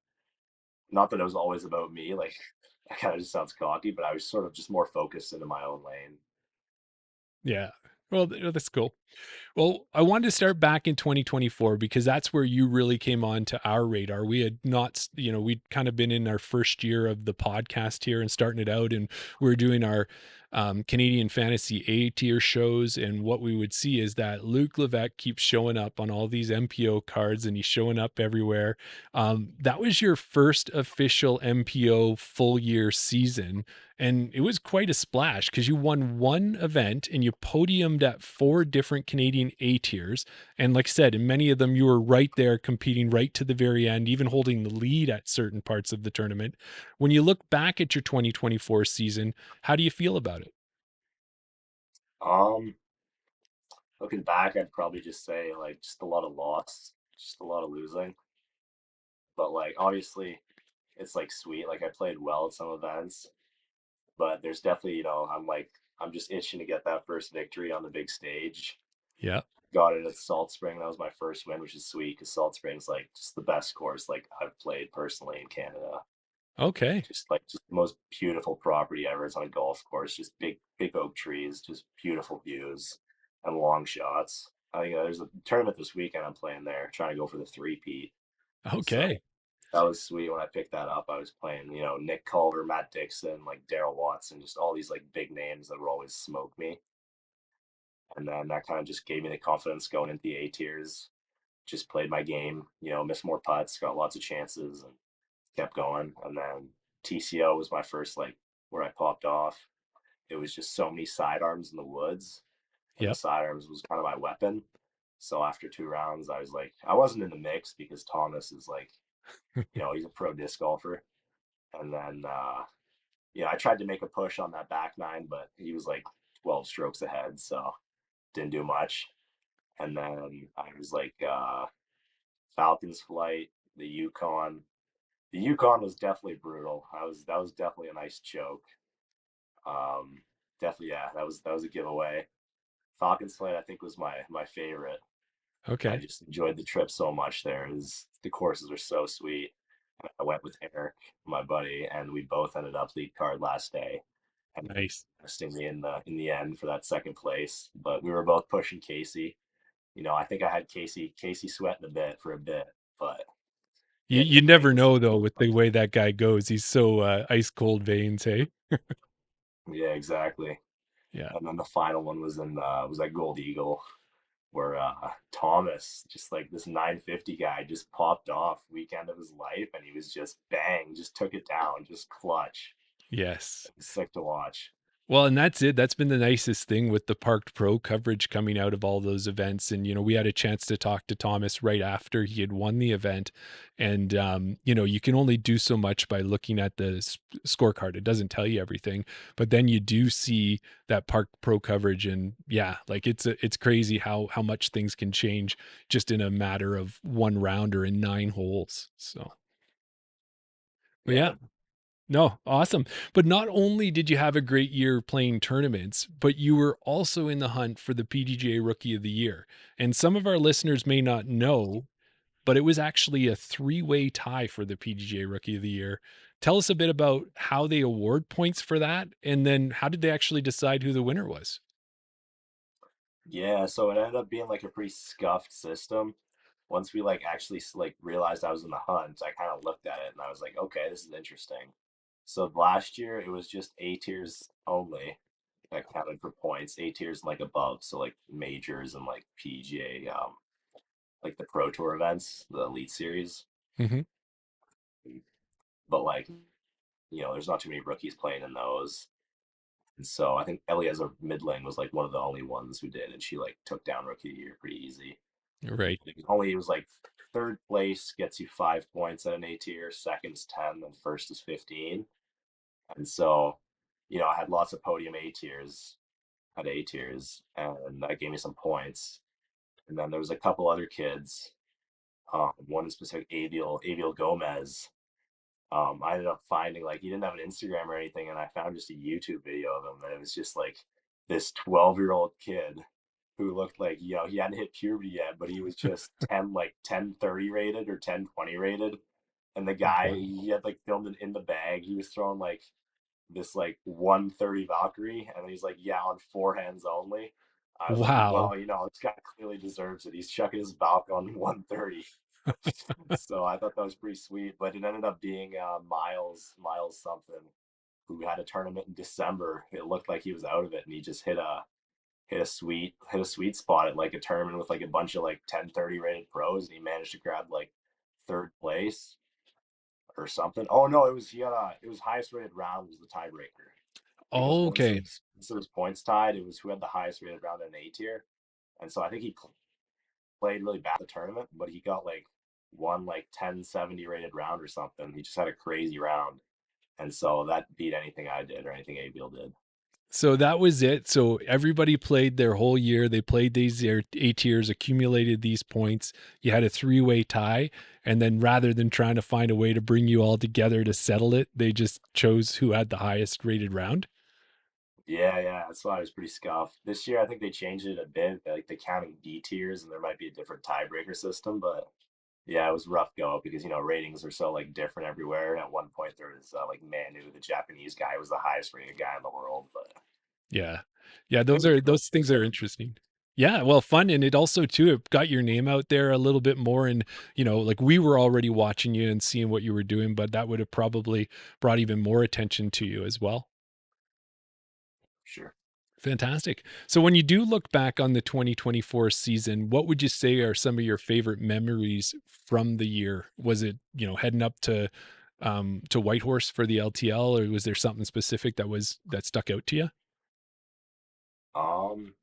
not that it was always about me. Like that kind of just sounds cocky, but I was sort of just more focused into my own lane. Yeah. Well, that's cool. Well, I wanted to start back in 2024 because that's where you really came on to our radar. We had not, we'd kind of been in our first year of the podcast here and starting it out, and we are doing our Canadian Fantasy A tier shows. And what we would see is that Luke Levesque keeps showing up on all these MPO cards, and he's showing up everywhere. That was your first official MPO full year season. And it was quite a splash because you won one event and you podiumed at four different Canadian A tiers. And like I said, in many of them, you were right there competing right to the very end, even holding the lead at certain parts of the tournament. When you look back at your 2024 season, how do you feel about it? Um, Looking back, I'd probably just say like just a lot of loss, just a lot of losing. But like obviously, it's like sweet. Like I played well at some events, but there's definitely I'm just itching to get that first victory on the big stage. Yeah. Got it at Salt Spring. That was my first win, which is sweet because Salt Spring's like just the best course like I've played personally in Canada. Okay. Just the most beautiful property ever. It's on a golf course, just big oak trees, just beautiful views and long shots. I think there's a tournament this weekend I'm playing there, trying to go for the three-peat. So Okay. that was sweet when I picked that up. I was playing, Nick Culver, Matt Dixon, like Daryl Watson, just all these like big names that would always smoke me. And then that kind of just gave me the confidence going into the A tiers. Just played my game, missed more putts, got lots of chances, and kept going. And then TCO was my first like where I popped off. It was just so many sidearms in the woods, and the Yep. sidearms was kind of my weapon. So after two rounds, I was like, I wasn't in the mix because Thomas is like, he's a pro disc golfer. And then, I tried to make a push on that back nine, but he was like 12 strokes ahead, so didn't do much. And then I was like, Falcons flight, the Yukon. The Yukon was definitely brutal. That was definitely a nice choke. Um, Definitely, yeah, that was a giveaway. Falcons flight, I think, was my favorite. I Okay. just enjoyed the trip so much there. The courses are so sweet. I went with Eric, my buddy, and we both ended up lead card last day, and Nice. testing me in the end for that second place. But we were both pushing Casey. I think I had Casey sweating a bit for a bit, but getting You the never break was know though with the way that guy goes. He's so ice cold veins, hey? yeah, exactly. Yeah. And then the final one was at Gold Eagle where Thomas, just like this 950 guy, just popped off weekend of his life, and he was just bang, just took it down, just clutch. Yes. It was sick to watch. Well, and that's it. That's been the nicest thing with the Parked Pro coverage coming out of all those events. And, we had a chance to talk to Thomas right after he had won the event. And, you can only do so much by looking at the scorecard. It doesn't tell you everything, but then you do see that Parked Pro coverage. And yeah, like it's crazy how much things can change just in a matter of one round or in 9 holes. So, but Yeah, yeah. the No, awesome. But not only did you have a great year playing tournaments, but you were also in the hunt for the PDGA Rookie of the Year. And some of our listeners may not know, but it was actually a three-way tie for the PDGA Rookie of the Year. Tell us a bit about how they award points for that, and then how did they actually decide who the winner was? Yeah, so it ended up being like a pretty scuffed system. Once we like actually like realized I was in the hunt, I kind of looked at it and I was like, okay, this is interesting. So last year it was just A tiers only that counted for points, A tiers and like above, so like majors and like PGA, like the Pro Tour events, the Elite Series. Hmm. But like, there's not too many rookies playing in those. And so I think Eliezer Midling was like one of the only ones who did, and she like took down Rookie of the Year pretty easy. Right. It was like third place gets you 5 points at an A tier, second's 10, then first is 15. And so, I had lots of podium A tiers at A tiers, and that gave me some points. And then there was a couple other kids. One in specific, Aviel Gomez. I ended up finding like he didn't have an Instagram or anything, and I found just a YouTube video of him, and it was just like this 12-year-old kid who looked like he hadn't hit puberty yet, but he was just 1030 rated or 1020 rated, and the guy Wow. he had like filmed it in the bag. He was throwing like this like 130 Valkyrie, and he's like, yeah, on forehands only. I was like, Wow. well, this guy clearly deserves it. He's chucking his Valk on 130. So I thought that was pretty sweet, but it ended up being Miles something, who had a tournament in December. It looked like he was out of it, and he just hit a sweet spot at like a tournament with like a bunch of like 1030 rated pros, and he managed to grab like third place or something. Oh no, it was highest rated round was the tiebreaker, because Okay. once it was points tied, it was who had the highest rated round in A tier, and so I think he played really bad the tournament, but he got like one like 1070 rated round or something. He just had a crazy round, and so that beat anything I did or anything Abiel did. So that was it. So everybody played their whole year. They played these A tiers, accumulated these points. You had a three-way tie. And then rather than trying to find a way to bring you all together to settle it, they just chose who had the highest rated round. Yeah, that's why I was pretty scuffed. This year, I think they changed it a bit. Like they counting D tiers, and there might be a different tiebreaker system. But yeah, it was a rough go because ratings are so like different everywhere. At one point, there was like Manu, the Japanese guy, was the highest rated guy in the world. But Yeah. Yeah, it was fun. those things are interesting. Yeah, well, fun, and it also too it got your name out there a little bit more, and like we were already watching you and seeing what you were doing, but that would have probably brought even more attention to you as well. Sure. Fantastic. So when you do look back on the 2024 season, what would you say are some of your favorite memories from the year? Was it, heading up to Whitehorse for the LTL, or was there something specific that stuck out to you? Um,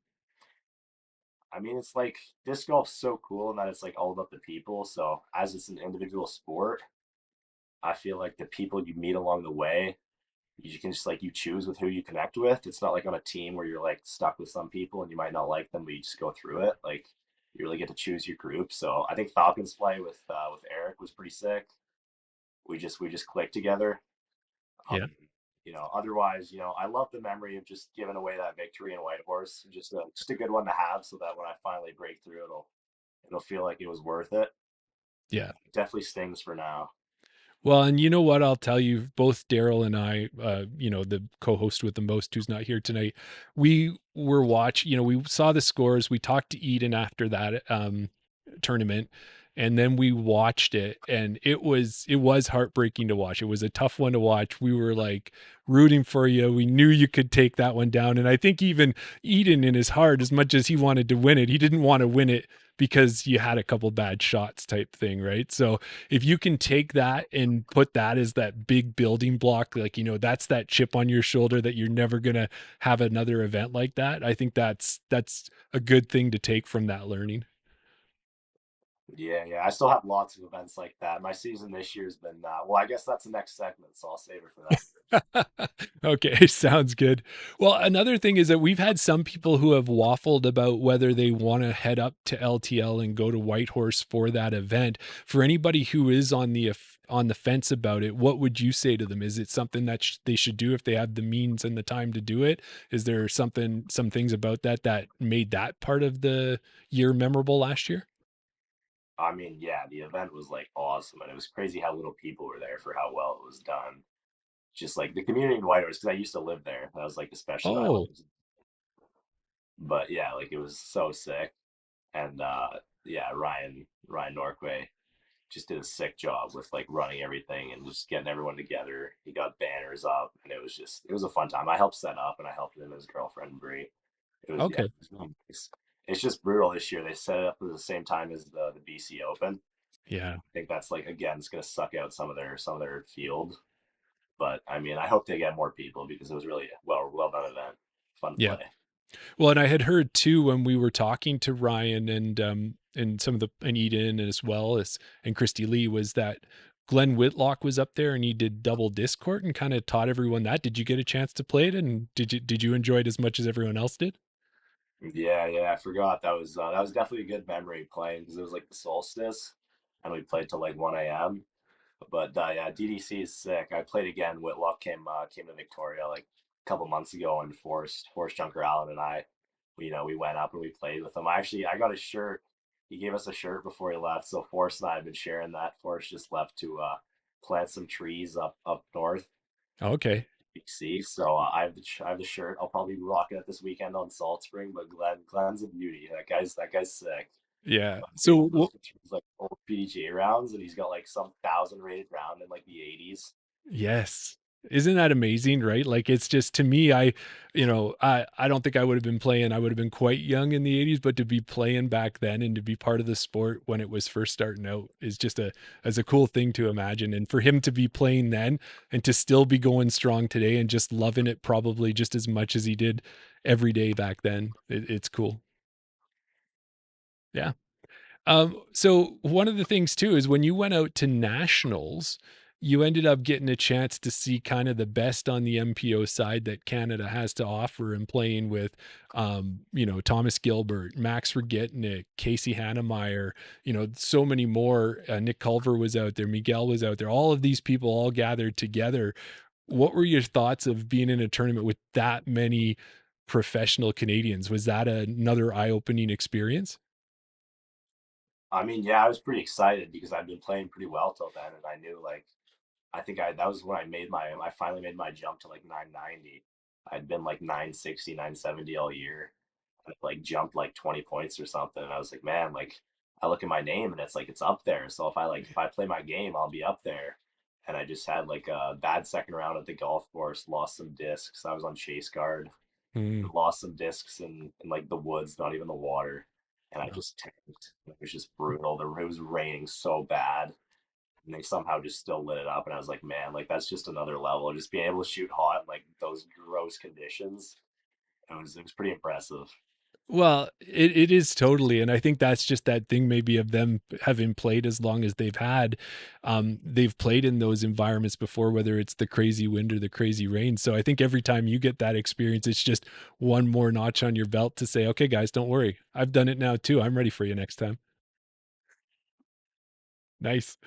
I mean, it's like disc golf's so cool in that it's like all about the people. So as it's an individual sport, I feel like the people you meet along the way, you can just like you choose with who you connect with. It's not like on a team where you're like stuck with some people and you might not like them, but you just go through it. Like you really get to choose your group. So I think Falcons play with Eric was pretty sick. We just clicked together. Yeah. Otherwise, I love the memory of just giving away that victory in Whitehorse. Just a good one to have, so that when I finally break through, it'll feel like it was worth it. Yeah. It definitely stings for now. Well, and you know what? I'll tell you, both Daryl and I, the co-host with the most, who's not here tonight, we were we saw the scores. We talked to Eden after that tournament, and then we watched it, and it was heartbreaking to watch. It was a tough one to watch. We were like rooting for you. We knew you could take that one down. And I think even Eden, in his heart, as much as he wanted to win it, he didn't want to win it because you had a couple bad shots type thing, right? So if you can take that and put that as that big building block, like, that's that chip on your shoulder that you're never going to have another event like that. I think that's a good thing to take from that learning. Yeah. I still have lots of events like that. My season this year's been well. I guess that's the next segment, so I'll save it for that. Okay, sounds good. Well, another thing is that we've had some people who have waffled about whether they want to head up to LTL and go to Whitehorse for that event. For anybody who is on the on the fence about it, what would you say to them? Is it something that they should do if they have the means and the time to do it? Is there some things about that made that part of the year memorable last year? I mean, yeah, the event was like awesome, and it was crazy how little people were there for how well it was done. Just like the community in Whitehorse, because I used to live there. That was like especially when I Oh, lived. But yeah, like it was so sick, and yeah, Ryan Norquay just did a sick job with like running everything and just getting everyone together. He got banners up, and it was a fun time. I helped set up, and I helped him and his girlfriend Bree. It was yeah, okay. it was really nice. It's just brutal this year. They set it up at the same time as the BC Open. Yeah. I think that's like again, it's gonna suck out some of their field. But I mean, I hope they get more people because it was really well done event, fun to Yeah. play. Well, and I had heard too when we were talking to Ryan and some of the and Eden as well as and Christy Lee was that Glenn Whitlock was up there and he did double disc court and kind of taught everyone that. Did you get a chance to play it and did you enjoy it as much as everyone else did? Yeah, yeah, I forgot that was definitely a good memory playing because it was like the solstice, and we played till like 1 a.m. But yeah, DDC is sick. I played again. Whitlock came to Victoria like a couple months ago, and Forrest Junker Allen and I, we went up and we played with him. I got a shirt. He gave us a shirt before he left, so Forrest and I have been sharing that. Forrest just left to plant some trees up north, Okay. BC. So I have the shirt. I'll probably rock it this weekend on Salt Spring. But Glenn's a beauty. That guy's sick. Yeah. He So listens to his like old PDGA rounds, and he's got like some 1,000 rated round in like the 80s. yes. Isn't that amazing, right? Like it's just to me, I don't think I would have been playing. I would have been quite young in the 80s, but to be playing back then and to be part of the sport when it was first starting out is just a cool thing to imagine. And for him to be playing then and to still be going strong today and just loving it probably just as much as he did every day back then. It's cool. Yeah. So one of the things too is when you went out to nationals, you ended up getting a chance to see kind of the best on the MPO side that Canada has to offer and playing with, Thomas Gilbert, Max Regetnik, Casey Hannemeyer, so many more. Nick Culver was out there, Miguel was out there. All of these people all gathered together. What were your thoughts of being in a tournament with that many professional Canadians? Was that another eye-opening experience? I mean, yeah, I was pretty excited because I'd been playing pretty well till then, and I knew like I think I that was when I finally made my jump to like 990. I'd been like 960, 970 all year. I like jumped like 20 points or something. And I was like, man, like I look at my name and it's like it's up there. So if I play my game, I'll be up there. And I just had like a bad second round at the golf course, lost some discs. I was on chase guard, Mm, lost some discs in like the woods, not even the water. And I no. just tanked. It was just brutal. It was raining so bad, and they somehow just still lit it up. And I was like, man, like that's just another level. Just being able to shoot hot in like those gross conditions. It was pretty impressive. Well, it is totally, and I think that's just that thing maybe of them having played as long as they've had. They've played in those environments before, whether it's the crazy wind or the crazy rain. So I think every time you get that experience, it's just one more notch on your belt to say, okay, guys, don't worry. I've done it now too. I'm ready for you next time. Nice.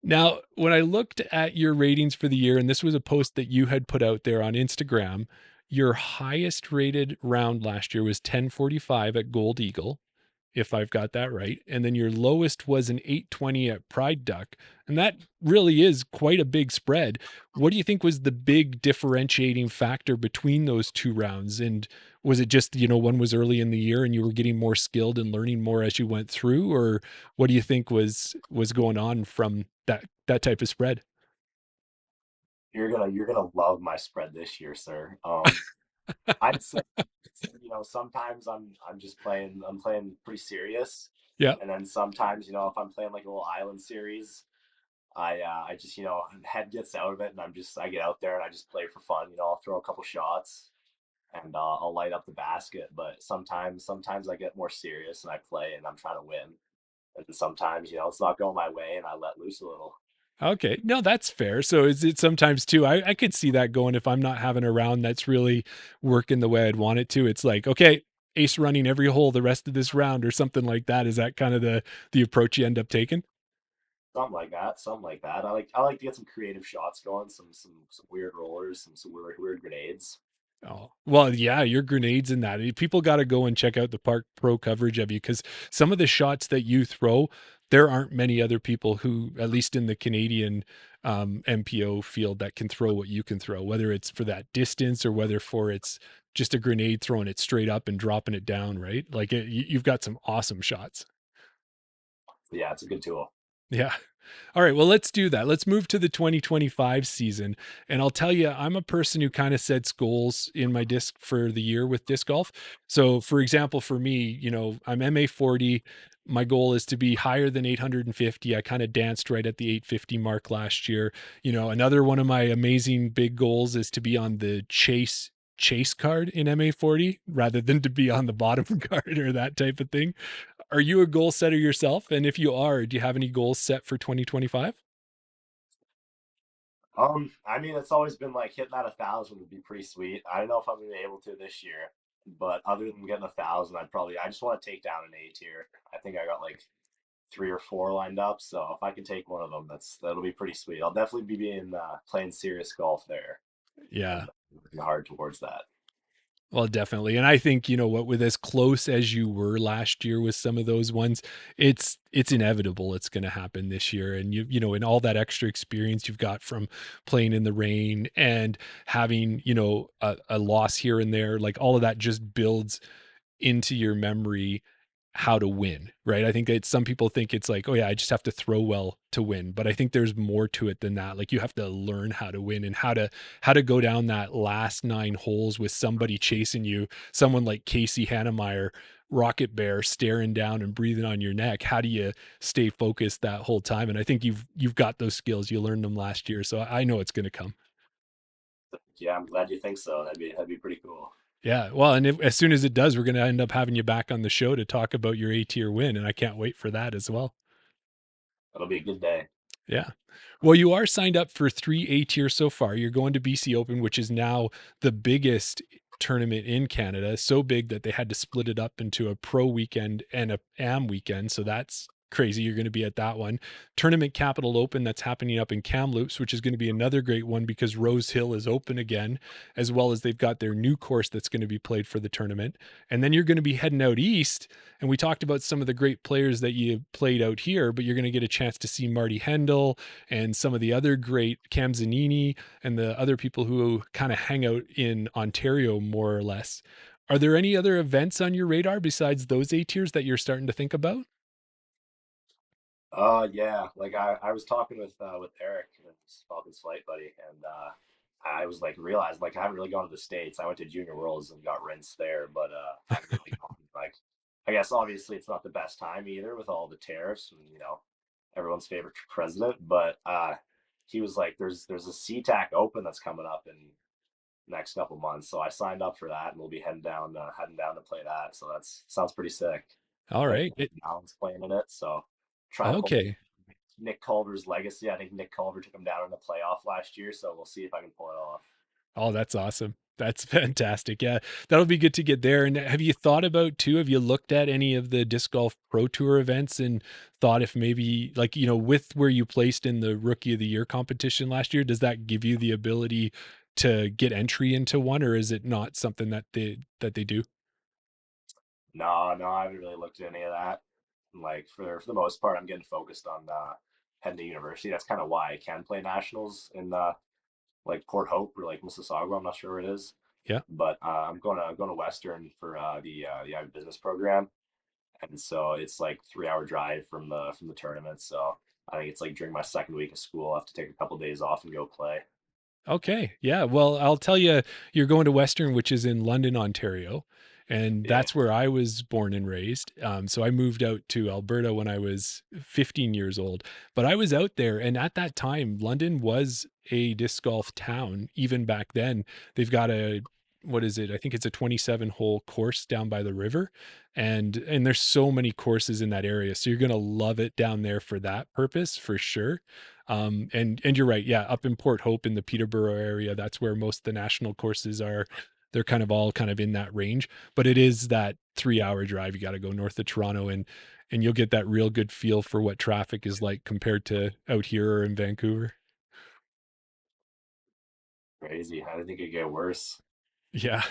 Now, when I looked at your ratings for the year, and this was a post that you had put out there on Instagram, your highest rated round last year was 1045 at Gold Eagle, if I've got that right. And then your lowest was an 820 at Pride Duck. And that really is quite a big spread. What do you think was the big differentiating factor between those two rounds? And was it just, one was early in the year and you were getting more skilled and learning more as you went through? Or what do you think was going on from that type of spread? You're gonna love my spread this year, sir. I'd say sometimes I'm just I'm playing pretty serious, Yeah. and then sometimes if I'm playing like a little island series, I just head gets out of it, and I get out there and I just play for fun. I'll throw a couple shots and I'll light up the basket. But sometimes I get more serious and I play and I'm trying to win. And sometimes it's not going my way and I let loose a little. Okay. No, that's fair. So is it sometimes too? I could see that going if I'm not having a round that's really working the way I'd want it to. It's like, okay, ace running every hole the rest of this round or something like that. Is that kind of the approach you end up taking? Something like that. Something like that. I like to get some creative shots going, some weird rollers, some weird grenades. Oh, well, yeah, your grenades and that. People got to go and check out the Park Pro coverage of you because some of the shots that you throw, there aren't many other people who, at least in the Canadian MPO field, that can throw what you can throw, whether it's for that distance or whether for it's just a grenade throwing it straight up and dropping it down, right? Like you've got some awesome shots. Yeah, it's a good tool. Yeah. All right, well, let's do that. Let's move to the 2025 season. And I'll tell you, I'm a person who kind of sets goals in my disc for the year with disc golf. So, for example, for me, I'm MA 40. My goal is to be higher than 850. I kind of danced right at the 850 mark last year. Another one of my amazing big goals is to be on the chase card in MA 40 rather than to be on the bottom card or that type of thing. Are you a goal setter yourself? And if you are, do you have any goals set for 2025? I mean, it's always been like hitting that 1,000 would be pretty sweet. I don't know if I'm gonna be able to this year, but other than getting 1,000, I just want to take down an A tier. I think I got like 3 or 4 lined up, so if I can take one of them, that'll be pretty sweet. I'll definitely be playing serious golf there Yeah. and working hard towards that. Well, definitely. And I think, with as close as you were last year with some of those ones, it's inevitable it's going to happen this year. And and all that extra experience you've got from playing in the rain and having, a loss here and there, like all of that just builds into your memory how to win, right? I think that some people think it's like, oh yeah, I just have to throw well to win, but I think there's more to it than that. Like you have to learn how to win and how to go down that last 9 holes with somebody chasing you, someone like Casey Hannemeyer, Rocket Bear staring down and breathing on your neck. How do you stay focused that whole time? And I think you've got those skills. You learned them last year, so I know it's going to come. Yeah, I'm glad you think so. That'd be pretty cool. Yeah, well, and as soon as it does, we're going to end up having you back on the show to talk about your A tier win, and I can't wait for that as well. That'll be a good day. Yeah. Well, you are signed up for 3 A tier so far. You're going to BC Open, which is now the biggest tournament in Canada. So big that they had to split it up into a pro weekend and a AM weekend. So that's crazy. You're going to be at that one. Tournament Capital Open that's happening up in Kamloops, which is going to be another great one because Rose Hill is open again, as well as they've got their new course that's going to be played for the tournament. And then you're going to be heading out east. And we talked about some of the great players that you played out here, but you're going to get a chance to see Marty Hendel and some of the other great Cam Zanini and the other people who kind of hang out in Ontario more or less. Are there any other events on your radar besides those A tiers that you're starting to think about? Yeah, like I was talking with Eric, Falcon's flight buddy, and I was like realized like I haven't really gone to the States. I went to Junior Worlds and got rinsed there, but I haven't really gone. Like, I guess obviously it's not the best time either with all the tariffs and everyone's favorite president. But he was like, there's a SeaTac Open that's coming up in next couple months, so I signed up for that, and we'll be heading down to play that. So that's sounds pretty sick. All Like right. Alan's playing in it, so trying to pull Okay. Nick Culver's legacy. I think Nick Culver took him down in the playoff last year, so we'll see if I can pull it off. Oh, that's awesome. That's fantastic. Yeah, that'll be good to get there. And have you thought about too? Have you looked at any of the disc golf pro tour events and thought if maybe like, with where you placed in the rookie of the year competition last year, does that give you the ability to get entry into one, or is it not something that they do? No, no, I haven't really looked at any of that. Like for the most part, I'm getting focused on heading to university. That's kind of why I can play nationals in like Port Hope or like Mississauga. I'm not sure where it is, Yeah. but I'm going to Western for the Ivy Business program, and so it's like 3 hour drive from the tournament. So I think it's like during my second week of school, I have to take a couple of days off and go play. Okay. Yeah. Well, I'll tell you, you're going to Western, which is in London, Ontario. And Yeah. that's where I was born and raised. So I moved out to Alberta when I was 15 years old. But I was out there. And at that time, London was a disc golf town. Even back then, they've got what is it? I think it's a 27-hole course down by the river. And there's so many courses in that area. So you're going to love it down there for that purpose, for sure. And you're right. Yeah. Up in Port Hope in the Peterborough area, that's where most of the national courses are. they're kind of all kind of in that range, but it is that 3 hour drive. You got to go north of Toronto, and you'll get that real good feel for what traffic is like compared to out here or in Vancouver. Crazy. I didn't think it'd get worse. Yeah.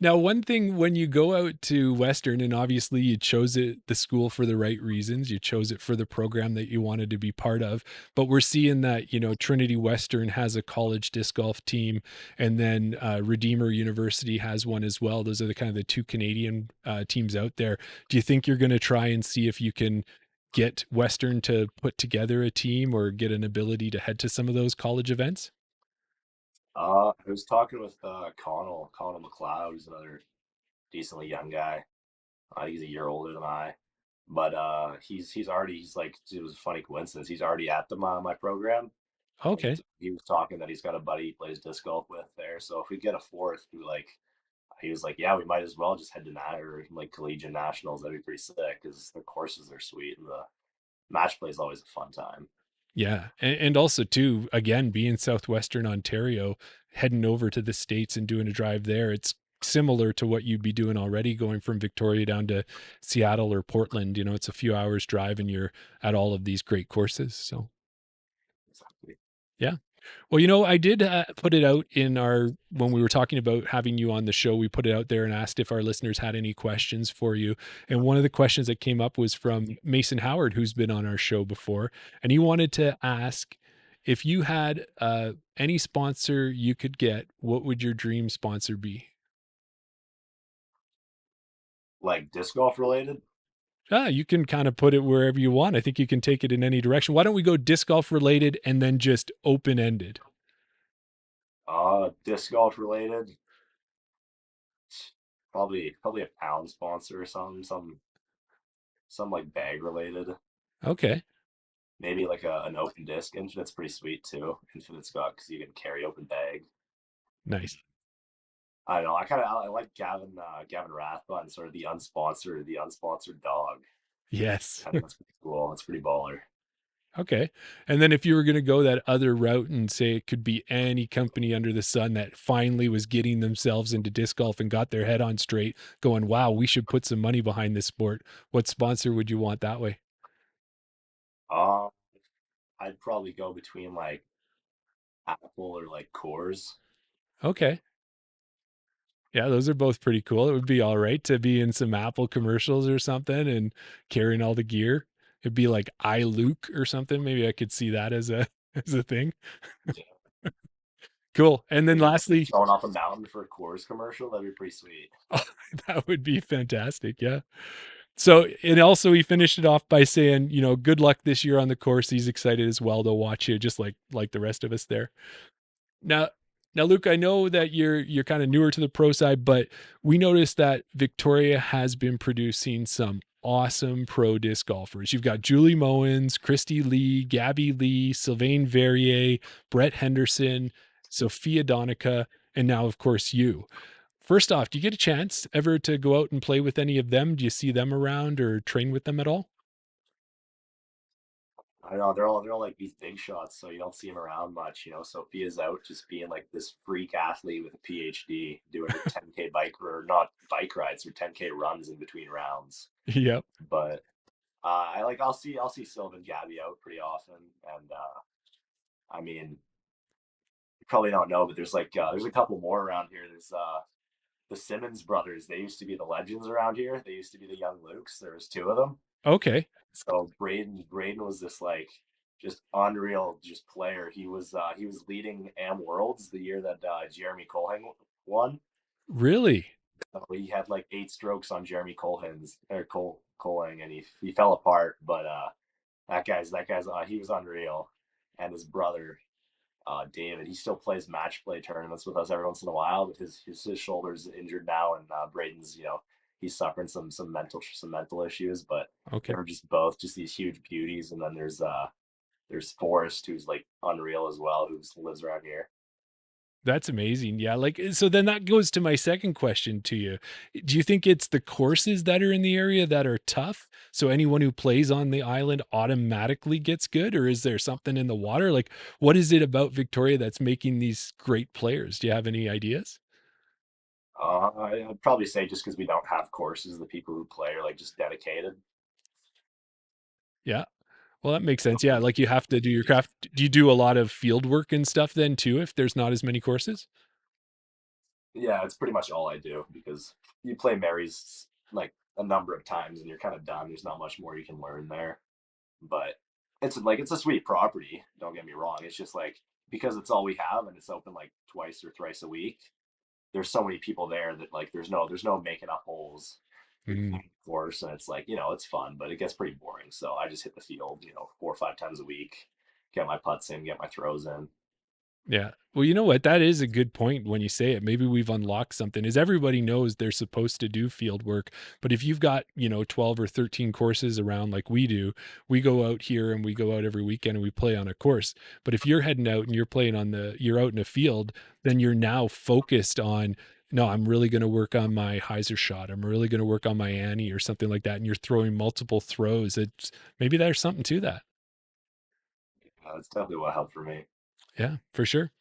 Now, one thing when you go out to Western, and obviously you chose the school for the right reasons, you chose it for the program that you wanted to be part of. But we're seeing that, Trinity Western has a college disc golf team, and then Redeemer University has one as well. Those are the kind of the two Canadian teams out there. Do you think you're going to try and see if you can get Western to put together a team or get an ability to head to some of those college events? I was talking with Connell McLeod, who's another decently young guy. He's a year older than I, but he's like, it was a funny coincidence. He's already at my program, and Okay. he was talking that he's got a buddy he plays disc golf with there. So if we get a fourth, he was like, yeah, we might as well just head to Nat or like collegiate nationals. That'd be pretty sick because the courses are sweet and the match play is always a fun time. Yeah. And also too, again, being Southwestern Ontario, heading over to the States and doing a drive there, it's similar to what you'd be doing already going from Victoria down to Seattle or Portland. It's a few hours drive and you're at all of these great courses. So Exactly. yeah. Well, I did put it out in when we were talking about having you on the show, we put it out there and asked if our listeners had any questions for you. And one of the questions that came up was from Mason Howard, who's been on our show before. And he wanted to ask, if you had any sponsor you could get, what would your dream sponsor be? Like disc golf related? You can kind of put it wherever you want. I think you can take it in any direction. Why don't we go disc golf related and then just open ended? Disc golf related. Probably a pound sponsor or some like bag related. Okay. Maybe like an open disc. Infinite's pretty sweet too. Infinite's got because you can carry open bag. Nice. I don't know. I like Gavin Rathbun, sort of the unsponsored dog. Yes. I think that's pretty cool. That's pretty baller. Okay. And then if you were going to go that other route and say it could be any company under the sun that finally was getting themselves into disc golf and got their head on straight, going, wow, we should put some money behind this sport, what sponsor would you want that way? Um, I'd probably go between like Apple or like Coors. Okay. Yeah, those are both pretty cool. It would be all right to be in some Apple commercials or something and carrying all the gear. It'd be like Luke or something. Maybe I could see that as a as a thing. Cool. And then lastly, Going off a mountain for a Coors commercial, that'd be pretty sweet. oh, that would be fantastic. Yeah. So, and also he finished it off by saying, good luck this year on the course. He's excited as well to watch you, just like the rest of us there. Now, Luke, I know that you're kind of newer to the pro side, but we noticed that Victoria has been producing some awesome pro disc golfers. You've got Julie Mowens, Christy Lee, Gabby Lee, Sylvain Verrier, Brett Henderson, Sophia Donica, and now, of course, you. First off, do you get a chance ever to go out and play with any of them? Do you see them around or train with them at all? I know they're all like these big shots, so you don't see them around much. Sophia's out just being like this freak athlete with a PhD, doing her 10K bike or not bike rides or 10K runs in between rounds. Yep. But I'll see Sylvan and Gabby out pretty often, and I mean you probably don't know, but there's a couple more around here. There's the Simmons brothers. They used to be the legends around here. They used to be the young Lukes. There was two of them. Okay. So Braden was this like just unreal just player. He was leading Am Worlds the year that Jeremy Colhang won. Really? So he had like 8 strokes on Jeremy Colhang, and he fell apart. But that guy's he was unreal, and his brother David, he still plays match play tournaments with us every once in a while, but his shoulder's injured now, and Braden's he's suffering some mental issues, but Okay. they're just both just these huge beauties. And then there's Forrest, who's like unreal as well, who lives around here. That's amazing. Yeah. Like, so then that goes to my second question to you. Do you think it's the courses that are in the area that are tough? So anyone who plays on the island automatically gets good? Or is there something in the water? Like, what is it about Victoria that's making these great players? Do you have any ideas? I'd probably say just because we don't have courses, the people who play are like just dedicated. Yeah. Well, that makes sense. Yeah, like you have to do your craft. Do you do a lot of field work and stuff then too if there's not as many courses? Yeah, it's pretty much all I do because you play Mary's like a number of times and you're kind of done. There's not much more you can learn there. But it's a sweet property. Don't get me wrong. It's just like because it's all we have and it's open like twice or thrice a week. There's so many people there that like there's no making up holes. You're Mm. playing course and it's like it's fun, but it gets pretty boring. So I just hit the field 4 or 5 times a week, get my putts in, get my throws in. Yeah. Well, you know what? That is a good point when you say it. Maybe we've unlocked something. Is everybody knows they're supposed to do field work, but if you've got, 12 or 13 courses around like we do, we go out here and we go out every weekend and we play on a course. But if you're heading out and you're out in a field, then you're now focused on, no, I'm really going to work on my hyzer shot. I'm really going to work on my Annie or something like that. And you're throwing multiple throws. It's maybe there's something to that. That's definitely what helped for me. Yeah, for sure.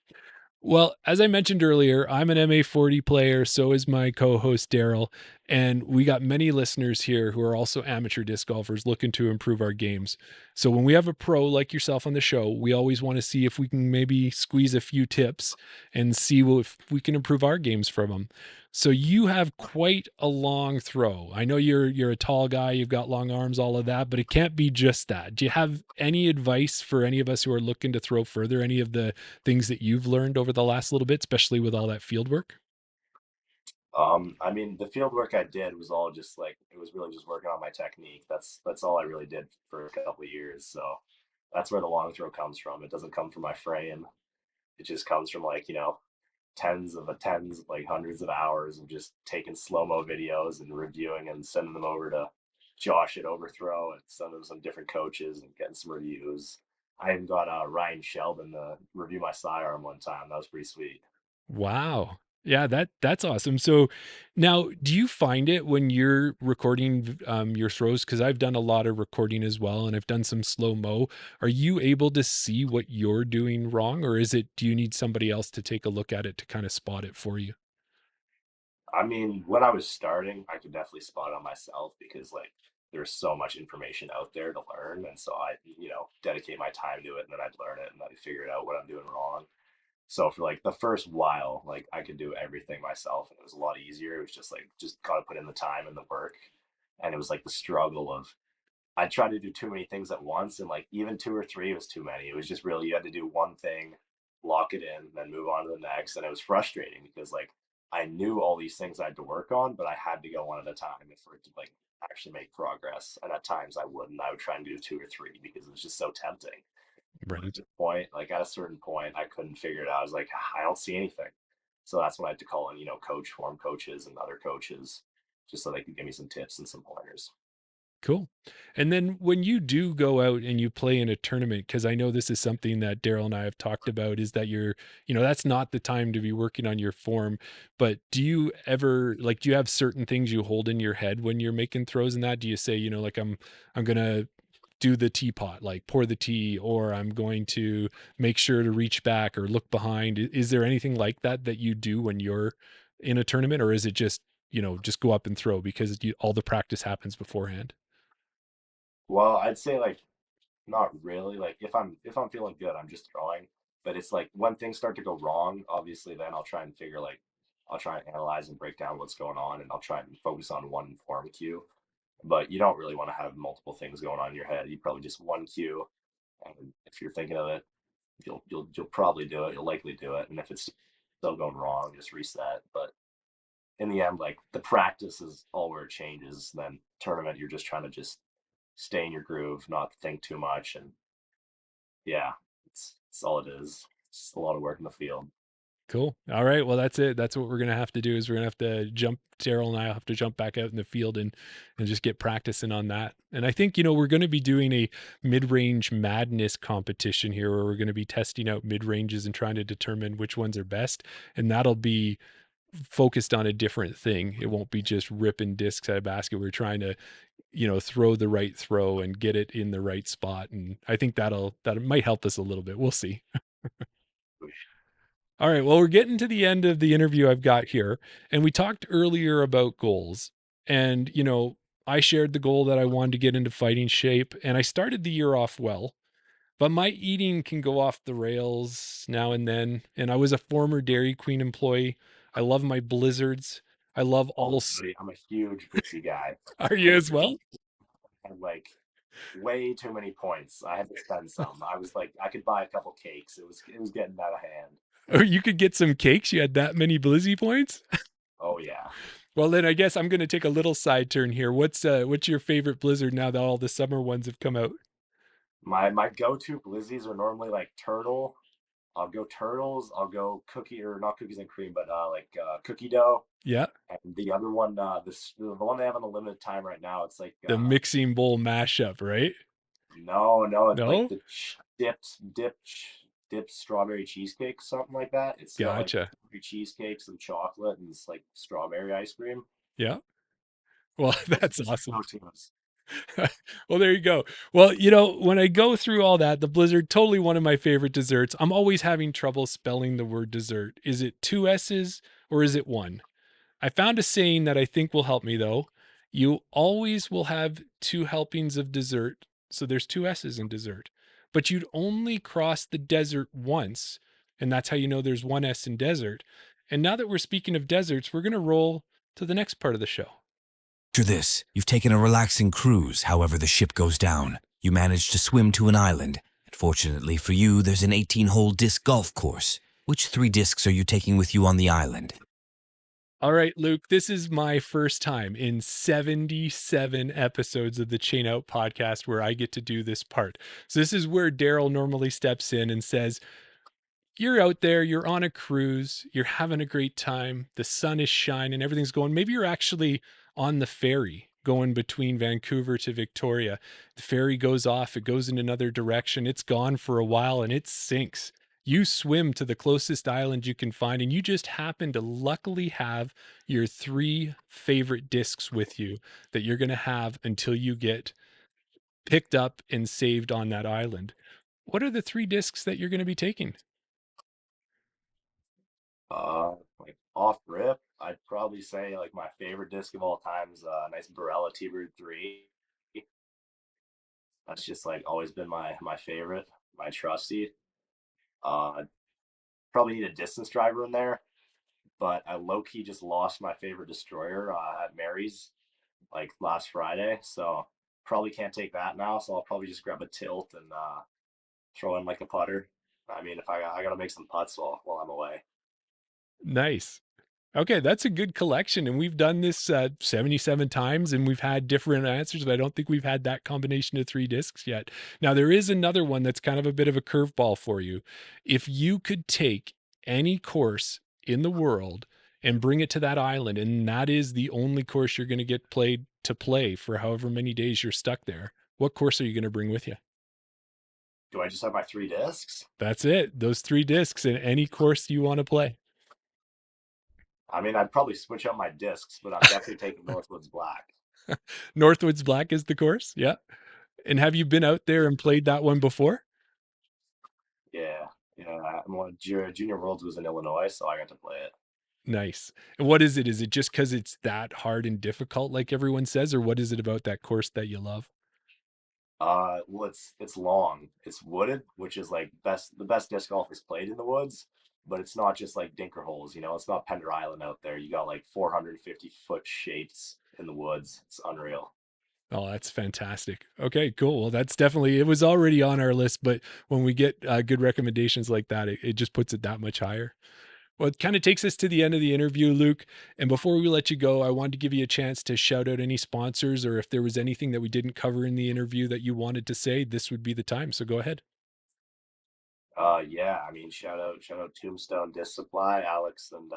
Well, as I mentioned earlier, I'm an MA40 player. So is my co host, Daryl. And we got many listeners here who are also amateur disc golfers looking to improve our games. So when we have a pro like yourself on the show, we always want to see if we can maybe squeeze a few tips and see if we can improve our games from them. So you have quite a long throw. I know you're a tall guy, you've got long arms, all of that, but it can't be just that. Do you have any advice for any of us who are looking to throw further? Any of the things that you've learned over the last little bit, especially with all that field work? I mean, the field work I did was all just like it was really just working on my technique. That's all I really did for a couple of years. So that's where the long throw comes from. It doesn't come from my frame. It just comes from like tens, like hundreds of hours of just taking slow mo videos and reviewing and sending them over to Josh at Overthrow and sending them some different coaches and getting some reviews. I even got Ryan Sheldon to review my sidearm one time. That was pretty sweet. Wow. Yeah, that's awesome. So now, do you find it when you're recording your throws? Because I've done a lot of recording as well, and I've done some slow mo. Are you able to see what you're doing wrong, or do you need somebody else to take a look at it to kind of spot it for you? I mean, when I was starting, I could definitely spot on myself because like there's so much information out there to learn, and so I, dedicate my time to it, and then I'd learn it, and I'd figure out what I'm doing wrong. So for like the first while, like I could do everything myself, and it was a lot easier. It was just gotta put in the time and the work, and it was like the struggle of I tried to do too many things at once, and like even two or three was too many. It was just really you had to do one thing, lock it in, then move on to the next, and it was frustrating because like I knew all these things I had to work on, but I had to go one at a time for it to like actually make progress. And at times I wouldn't. I would try and do two or three because it was just so tempting. But at Right. the point, like at a certain point, I couldn't figure it out. I was like, I don't see anything. So that's when I had to call in, form coaches and other coaches, just so they could give me some tips and some pointers. Cool. And then when you do go out and you play in a tournament, because I know this is something that Daryl and I have talked about, is that that's not the time to be working on your form. But do you ever do you have certain things you hold in your head when you're making throws and that? Do you say, like I'm gonna do the teapot, like pour the tea, or I'm going to make sure to reach back or look behind? Is there anything like that that you do when you're in a tournament, or is it just go up and throw because all the practice happens beforehand? Well, I'd say like not really. Like if I'm feeling good, I'm just throwing. But it's like when things start to go wrong, obviously then I'll try and analyze and break down what's going on and I'll try and focus on one form cue. But you don't really want to have multiple things going on in your head. You probably just one cue. And if you're thinking of it, you'll probably do it. You'll likely do it. And if it's still going wrong, just reset. But in the end, like the practice is all where it changes. Then tournament, you're just trying to just stay in your groove, not think too much, and yeah, it's all it is. It's just a lot of work in the field. Cool. All right. Well, that's it. That's what we're gonna have to do. Is we're gonna have to jump. Daryl and I will have to jump back out in the field and just get practicing on that. And I think we're going to be doing a mid-range madness competition here, where we're going to be testing out mid ranges and trying to determine which ones are best. And that'll be focused on a different thing. It won't be just ripping discs at a basket. We're trying to throw the right throw and get it in the right spot. And I think that might help us a little bit. We'll see. All right. Well, we're getting to the end of the interview I've got here. And we talked earlier about goals. And, I shared the goal that I wanted to get into fighting shape. And I started the year off well, but my eating can go off the rails now and then. And I was a former Dairy Queen employee. I love my blizzards. I love Oh, all. buddy, I'm a huge Blissy guy. Are I you as well? had like way too many points. I had to spend some. I was like, I could buy a couple cakes. It was getting out of hand. Oh, you could get some cakes. You had that many Blizzy points? Oh yeah. Well, then I guess I'm going to take a little side turn here. What's your favorite Blizzard now that all the summer ones have come out? My go-to Blizzies are normally like turtle. I'll go turtles. I'll go cookie or not cookies and cream, but cookie dough. Yeah, And the other one, the one they have on the limited time right now, it's like the mixing bowl mashup, right? no, it's like No, the dipped strawberry cheesecake, something like that. It's got like gotcha. cheesecake, some chocolate, and it's like strawberry ice cream. Yeah. Well, that's Those awesome. go-tos. Well, there you go. Well, when I go through all that, the Blizzard, totally one of my favorite desserts. I'm always having trouble spelling the word dessert. Is it two S's or is it one? I found a saying that I think will help me though. You always will have two helpings of dessert. So there's two S's in dessert, but you'd only cross the desert once. And that's how you know there's one S in desert. And now that we're speaking of deserts, we're going to roll to the next part of the show. After this, you've taken a relaxing cruise, however the ship goes down. You manage to swim to an island. And fortunately for you, there's an 18-hole disc golf course. Which 3 discs are you taking with you on the island? All right, Luke, this is my first time in 77 episodes of the Chain Out podcast where I get to do this part. So this is where Daryl normally steps in and says, you're out there, you're on a cruise, you're having a great time, the sun is shining, everything's going. Maybe you're actually on the ferry going between Vancouver to Victoria. The ferry goes off, it goes in another direction, it's gone for a while and it sinks. You swim to the closest island you can find, and you just happen to luckily have your 3 favorite discs with you that you're going to have until you get picked up and saved on that island. What are the 3 discs that you're going to be taking? Like off rip, I'd probably say like my favorite disc of all time is a nice Barella T-Bird 3. That's just like always been my favorite, my trusty. Uh, Probably need a distance driver in there, but I low key just lost my favorite destroyer at Mary's like last Friday, so probably can't take that now. So I'll probably just grab a tilt and throw in like a putter. I mean, if I gotta make some putts while I'm away. Nice. Okay, that's a good collection. And we've done this 77 times and we've had different answers, but I don't think we've had that combination of 3 discs yet. Now, there is another one that's kind of a bit of a curveball for you. If you could take any course in the world and bring it to that island, and that is the only course you're going to get played to play for however many days you're stuck there, what course are you going to bring with you? Do I just have my 3 discs? That's it. Those 3 discs in any course you want to play. I mean, I'd probably switch out my discs, but I'm definitely taking Northwoods Black. Northwoods Black is the course. Yeah. And have you been out there and played that one before? Yeah, yeah. Junior Worlds was in Illinois, so I got to play it. Nice. And what is it? Is it just because it's that hard and difficult, like everyone says, or what is it about that course that you love? Well, it's long. It's wooded, which is like the best disc golf is played in the woods. But it's not just like dinker holes. It's not Pender Island out there. You got like 450-foot shapes in the woods. It's unreal. Oh, that's fantastic. Okay, cool. Well, that's definitely, it was already on our list, but when we get good recommendations like that, it just puts it that much higher. Well, it kind of takes us to the end of the interview, Luke. And before we let you go, I wanted to give you a chance to shout out any sponsors, or if there was anything that we didn't cover in the interview that you wanted to say, this would be the time. So go ahead. Yeah. I mean, shout out Tombstone Disc Supply, Alex and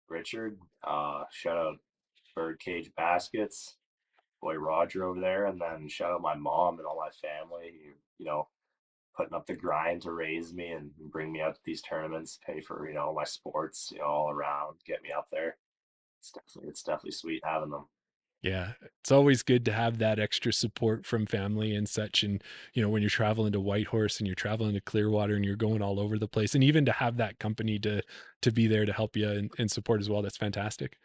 Richard. Shout out Birdcage Baskets, boy Roger over there, and then shout out my mom and all my family. Putting up the grind to raise me and bring me out to these tournaments, pay for my sports, all around, get me up there. It's definitely sweet having them. Yeah, it's always good to have that extra support from family and such. And, when you're traveling to Whitehorse and you're traveling to Clearwater and you're going all over the place, and even to have that company to be there to help you and support as well. That's fantastic.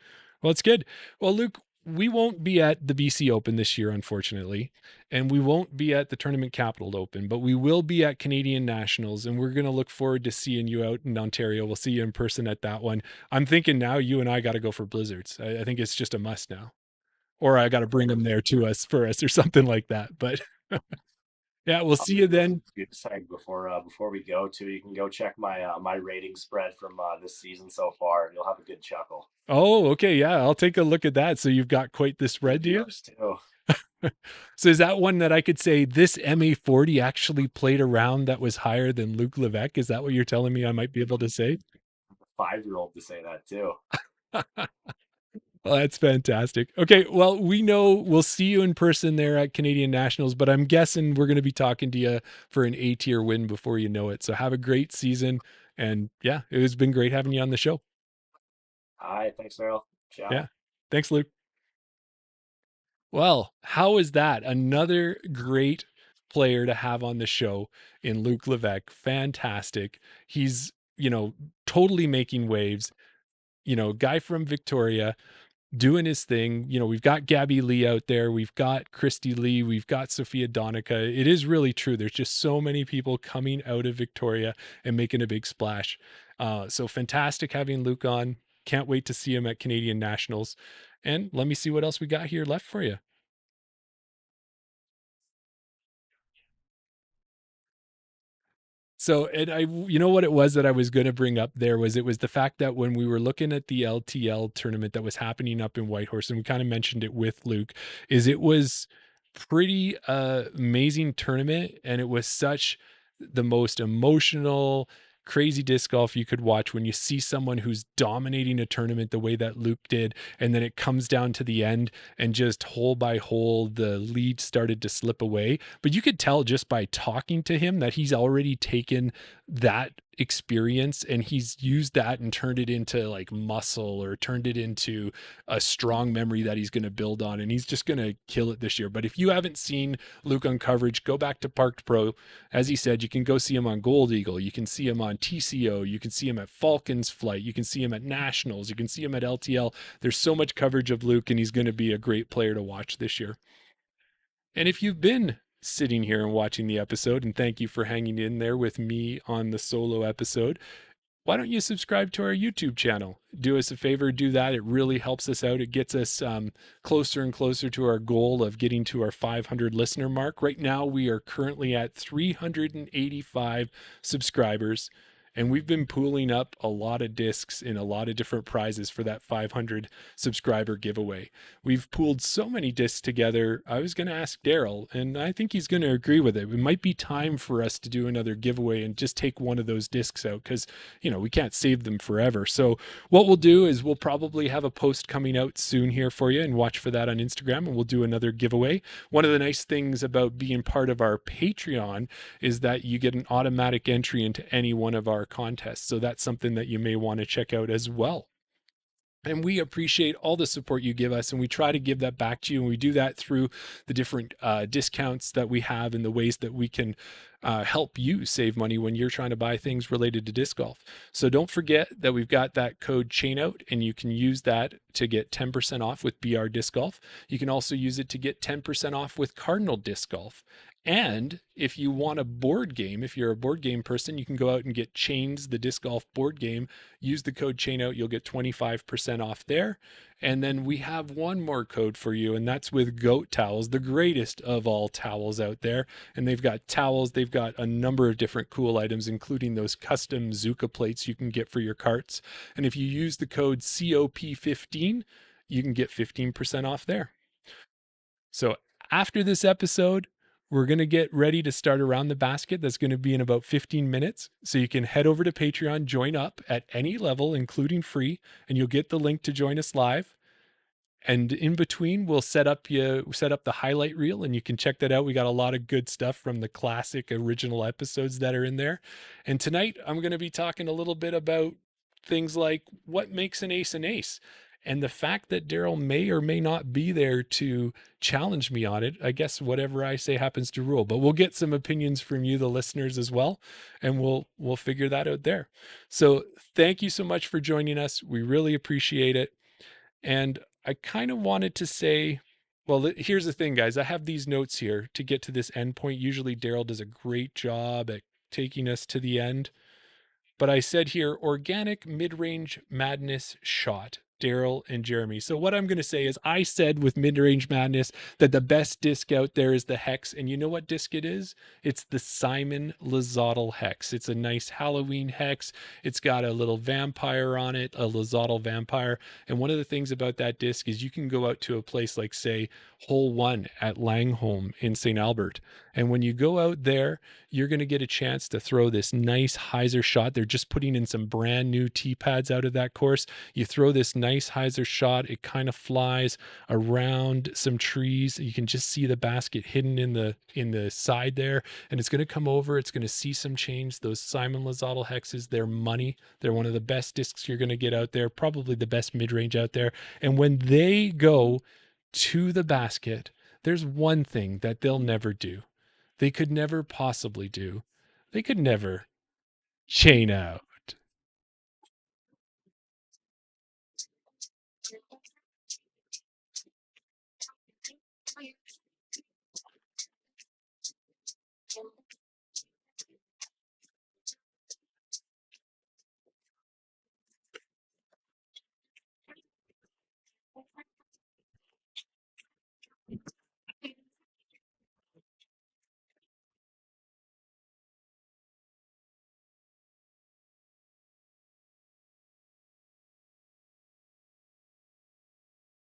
Well, it's good. Well, Luke, we won't be at the BC Open this year, unfortunately, and we won't be at the Tournament Capital Open, but we will be at Canadian Nationals, and we're going to look forward to seeing you out in Ontario. We'll see you in person at that one. I'm thinking now you and I got to go for Blizzards. I think it's just a must now, or I got to bring them there to us for us or something like that. But yeah, we'll see you then. Good seg before we go too. You can go check my rating spread from this season so far. You'll have a good chuckle. Oh, okay. Yeah, I'll take a look at that. So you've got quite the spread, do you? Too. So is that one that I could say this MA40 actually played a round that was higher than Luke Levesque? Is that what you're telling me I might be able to say? 5-year-old to say that too. Well, that's fantastic. Okay, well, we know we'll see you in person there at Canadian Nationals, but I'm guessing we're going to be talking to you for an A-tier win before you know it. So have a great season. And yeah, it has been great having you on the show. All right. Thanks, Earl. Ciao. Yeah. Thanks, Luke. Well, how is that? Another great player to have on the show in Luke Levesque. Fantastic. He's, totally making waves. Guy from Victoria doing his thing. We've got Gabby Lee out there. We've got Christy Lee. We've got Sophia Donica. It is really true. There's just so many people coming out of Victoria and making a big splash. So fantastic having Luke on. Can't wait to see him at Canadian Nationals. And let me see what else we got here left for you. So, and what it was that I was going to bring up there was it was the fact that when we were looking at the LTL tournament that was happening up in Whitehorse, and we kind of mentioned it with Luke, is it was pretty amazing tournament, and it was such the most emotional, crazy disc golf you could watch when you see someone who's dominating a tournament the way that Luke did, and then it comes down to the end and just hole by hole the lead started to slip away. But you could tell just by talking to him that he's already taken that experience and he's used that and turned it into like muscle, or turned it into a strong memory that he's going to build on, and he's just going to kill it this year. But if you haven't seen Luke on coverage, go back to Parked Pro. As he said, you can go see him on Gold Eagle, you can see him on TCO, you can see him at Falcons Flight, you can see him at Nationals, you can see him at LTL. There's so much coverage of Luke, and he's going to be a great player to watch this year. And if you've been sitting here and watching the episode, and thank you for hanging in there with me on the solo episode, why don't you subscribe to our YouTube channel? Do us a favor, do that. It really helps us out. It gets us closer and closer to our goal of getting to our 500 listener mark. Right now, we are currently at 385 subscribers, and we've been pooling up a lot of discs in a lot of different prizes for that 500 subscriber giveaway. We've pooled so many discs together. I was going to ask Daryl, and I think he's going to agree with it. It might be time for us to do another giveaway and just take one of those discs out, because, we can't save them forever. So what we'll do is we'll probably have a post coming out soon here for you, and watch for that on Instagram, and we'll do another giveaway. One of the nice things about being part of our Patreon is that you get an automatic entry into any one of our contests. So that's something that you may want to check out as well. And we appreciate all the support you give us, and we try to give that back to you. And we do that through the different discounts that we have and the ways that we can help you save money when you're trying to buy things related to disc golf. So don't forget that we've got that code CHAINOUT, and you can use that to get 10% off with BR Disc Golf. You can also use it to get 10% off with Cardinal Disc Golf. And if you want a board game, if you're a board game person, you can go out and get Chains, the disc golf board game. Use the code CHAINOUT. You'll get 25% off there. And then we have one more code for you, and that's with Goat Towels, the greatest of all towels out there. And they've got towels. They've got a number of different cool items, including those custom Zuka plates you can get for your carts. And if you use the code COP15, you can get 15% off there. So after this episode, we're going to get ready to start Around the Basket. That's going to be in about 15 minutes. So you can head over to Patreon, join up at any level, including free, and you'll get the link to join us live. And in between, we'll set up the highlight reel, and you can check that out. We got a lot of good stuff from the classic original episodes that are in there. And tonight, I'm going to be talking a little bit about things like what makes an ace an ace. And the fact that Daryl may or may not be there to challenge me on it, I guess whatever I say happens to rule. But we'll get some opinions from you, the listeners, as well, and we'll figure that out there. So thank you so much for joining us. We really appreciate it. And I kind of wanted to say, well, here's the thing, guys. I have these notes here to get to this end point. Usually Daryl does a great job at taking us to the end. But I said here, organic mid-range madness shot, Daryl and Jeremy. So what I'm going to say is I said with mid-range madness that the best disc out there is the Hex. And you know what disc it is? It's the Simon Lazotl Hex. It's a nice Halloween Hex. It's got a little vampire on it, a Lazotl vampire. And one of the things about that disc is you can go out to a place like, say, Hole 1 at Langholm in St. Albert. And when you go out there, you're going to get a chance to throw this nice hyzer shot. They're just putting in some brand new tee pads out of that course. You throw this nice hyzer shot. It kind of flies around some trees. You can just see the basket hidden in the side there, and it's going to come over. It's going to see some change. Those Simon Lazotl hexes, they're money. They're one of the best discs you're going to get out there, probably the best mid-range out there. And when they go to the basket, there's one thing that they'll never do. They could never possibly do. They could never chain out.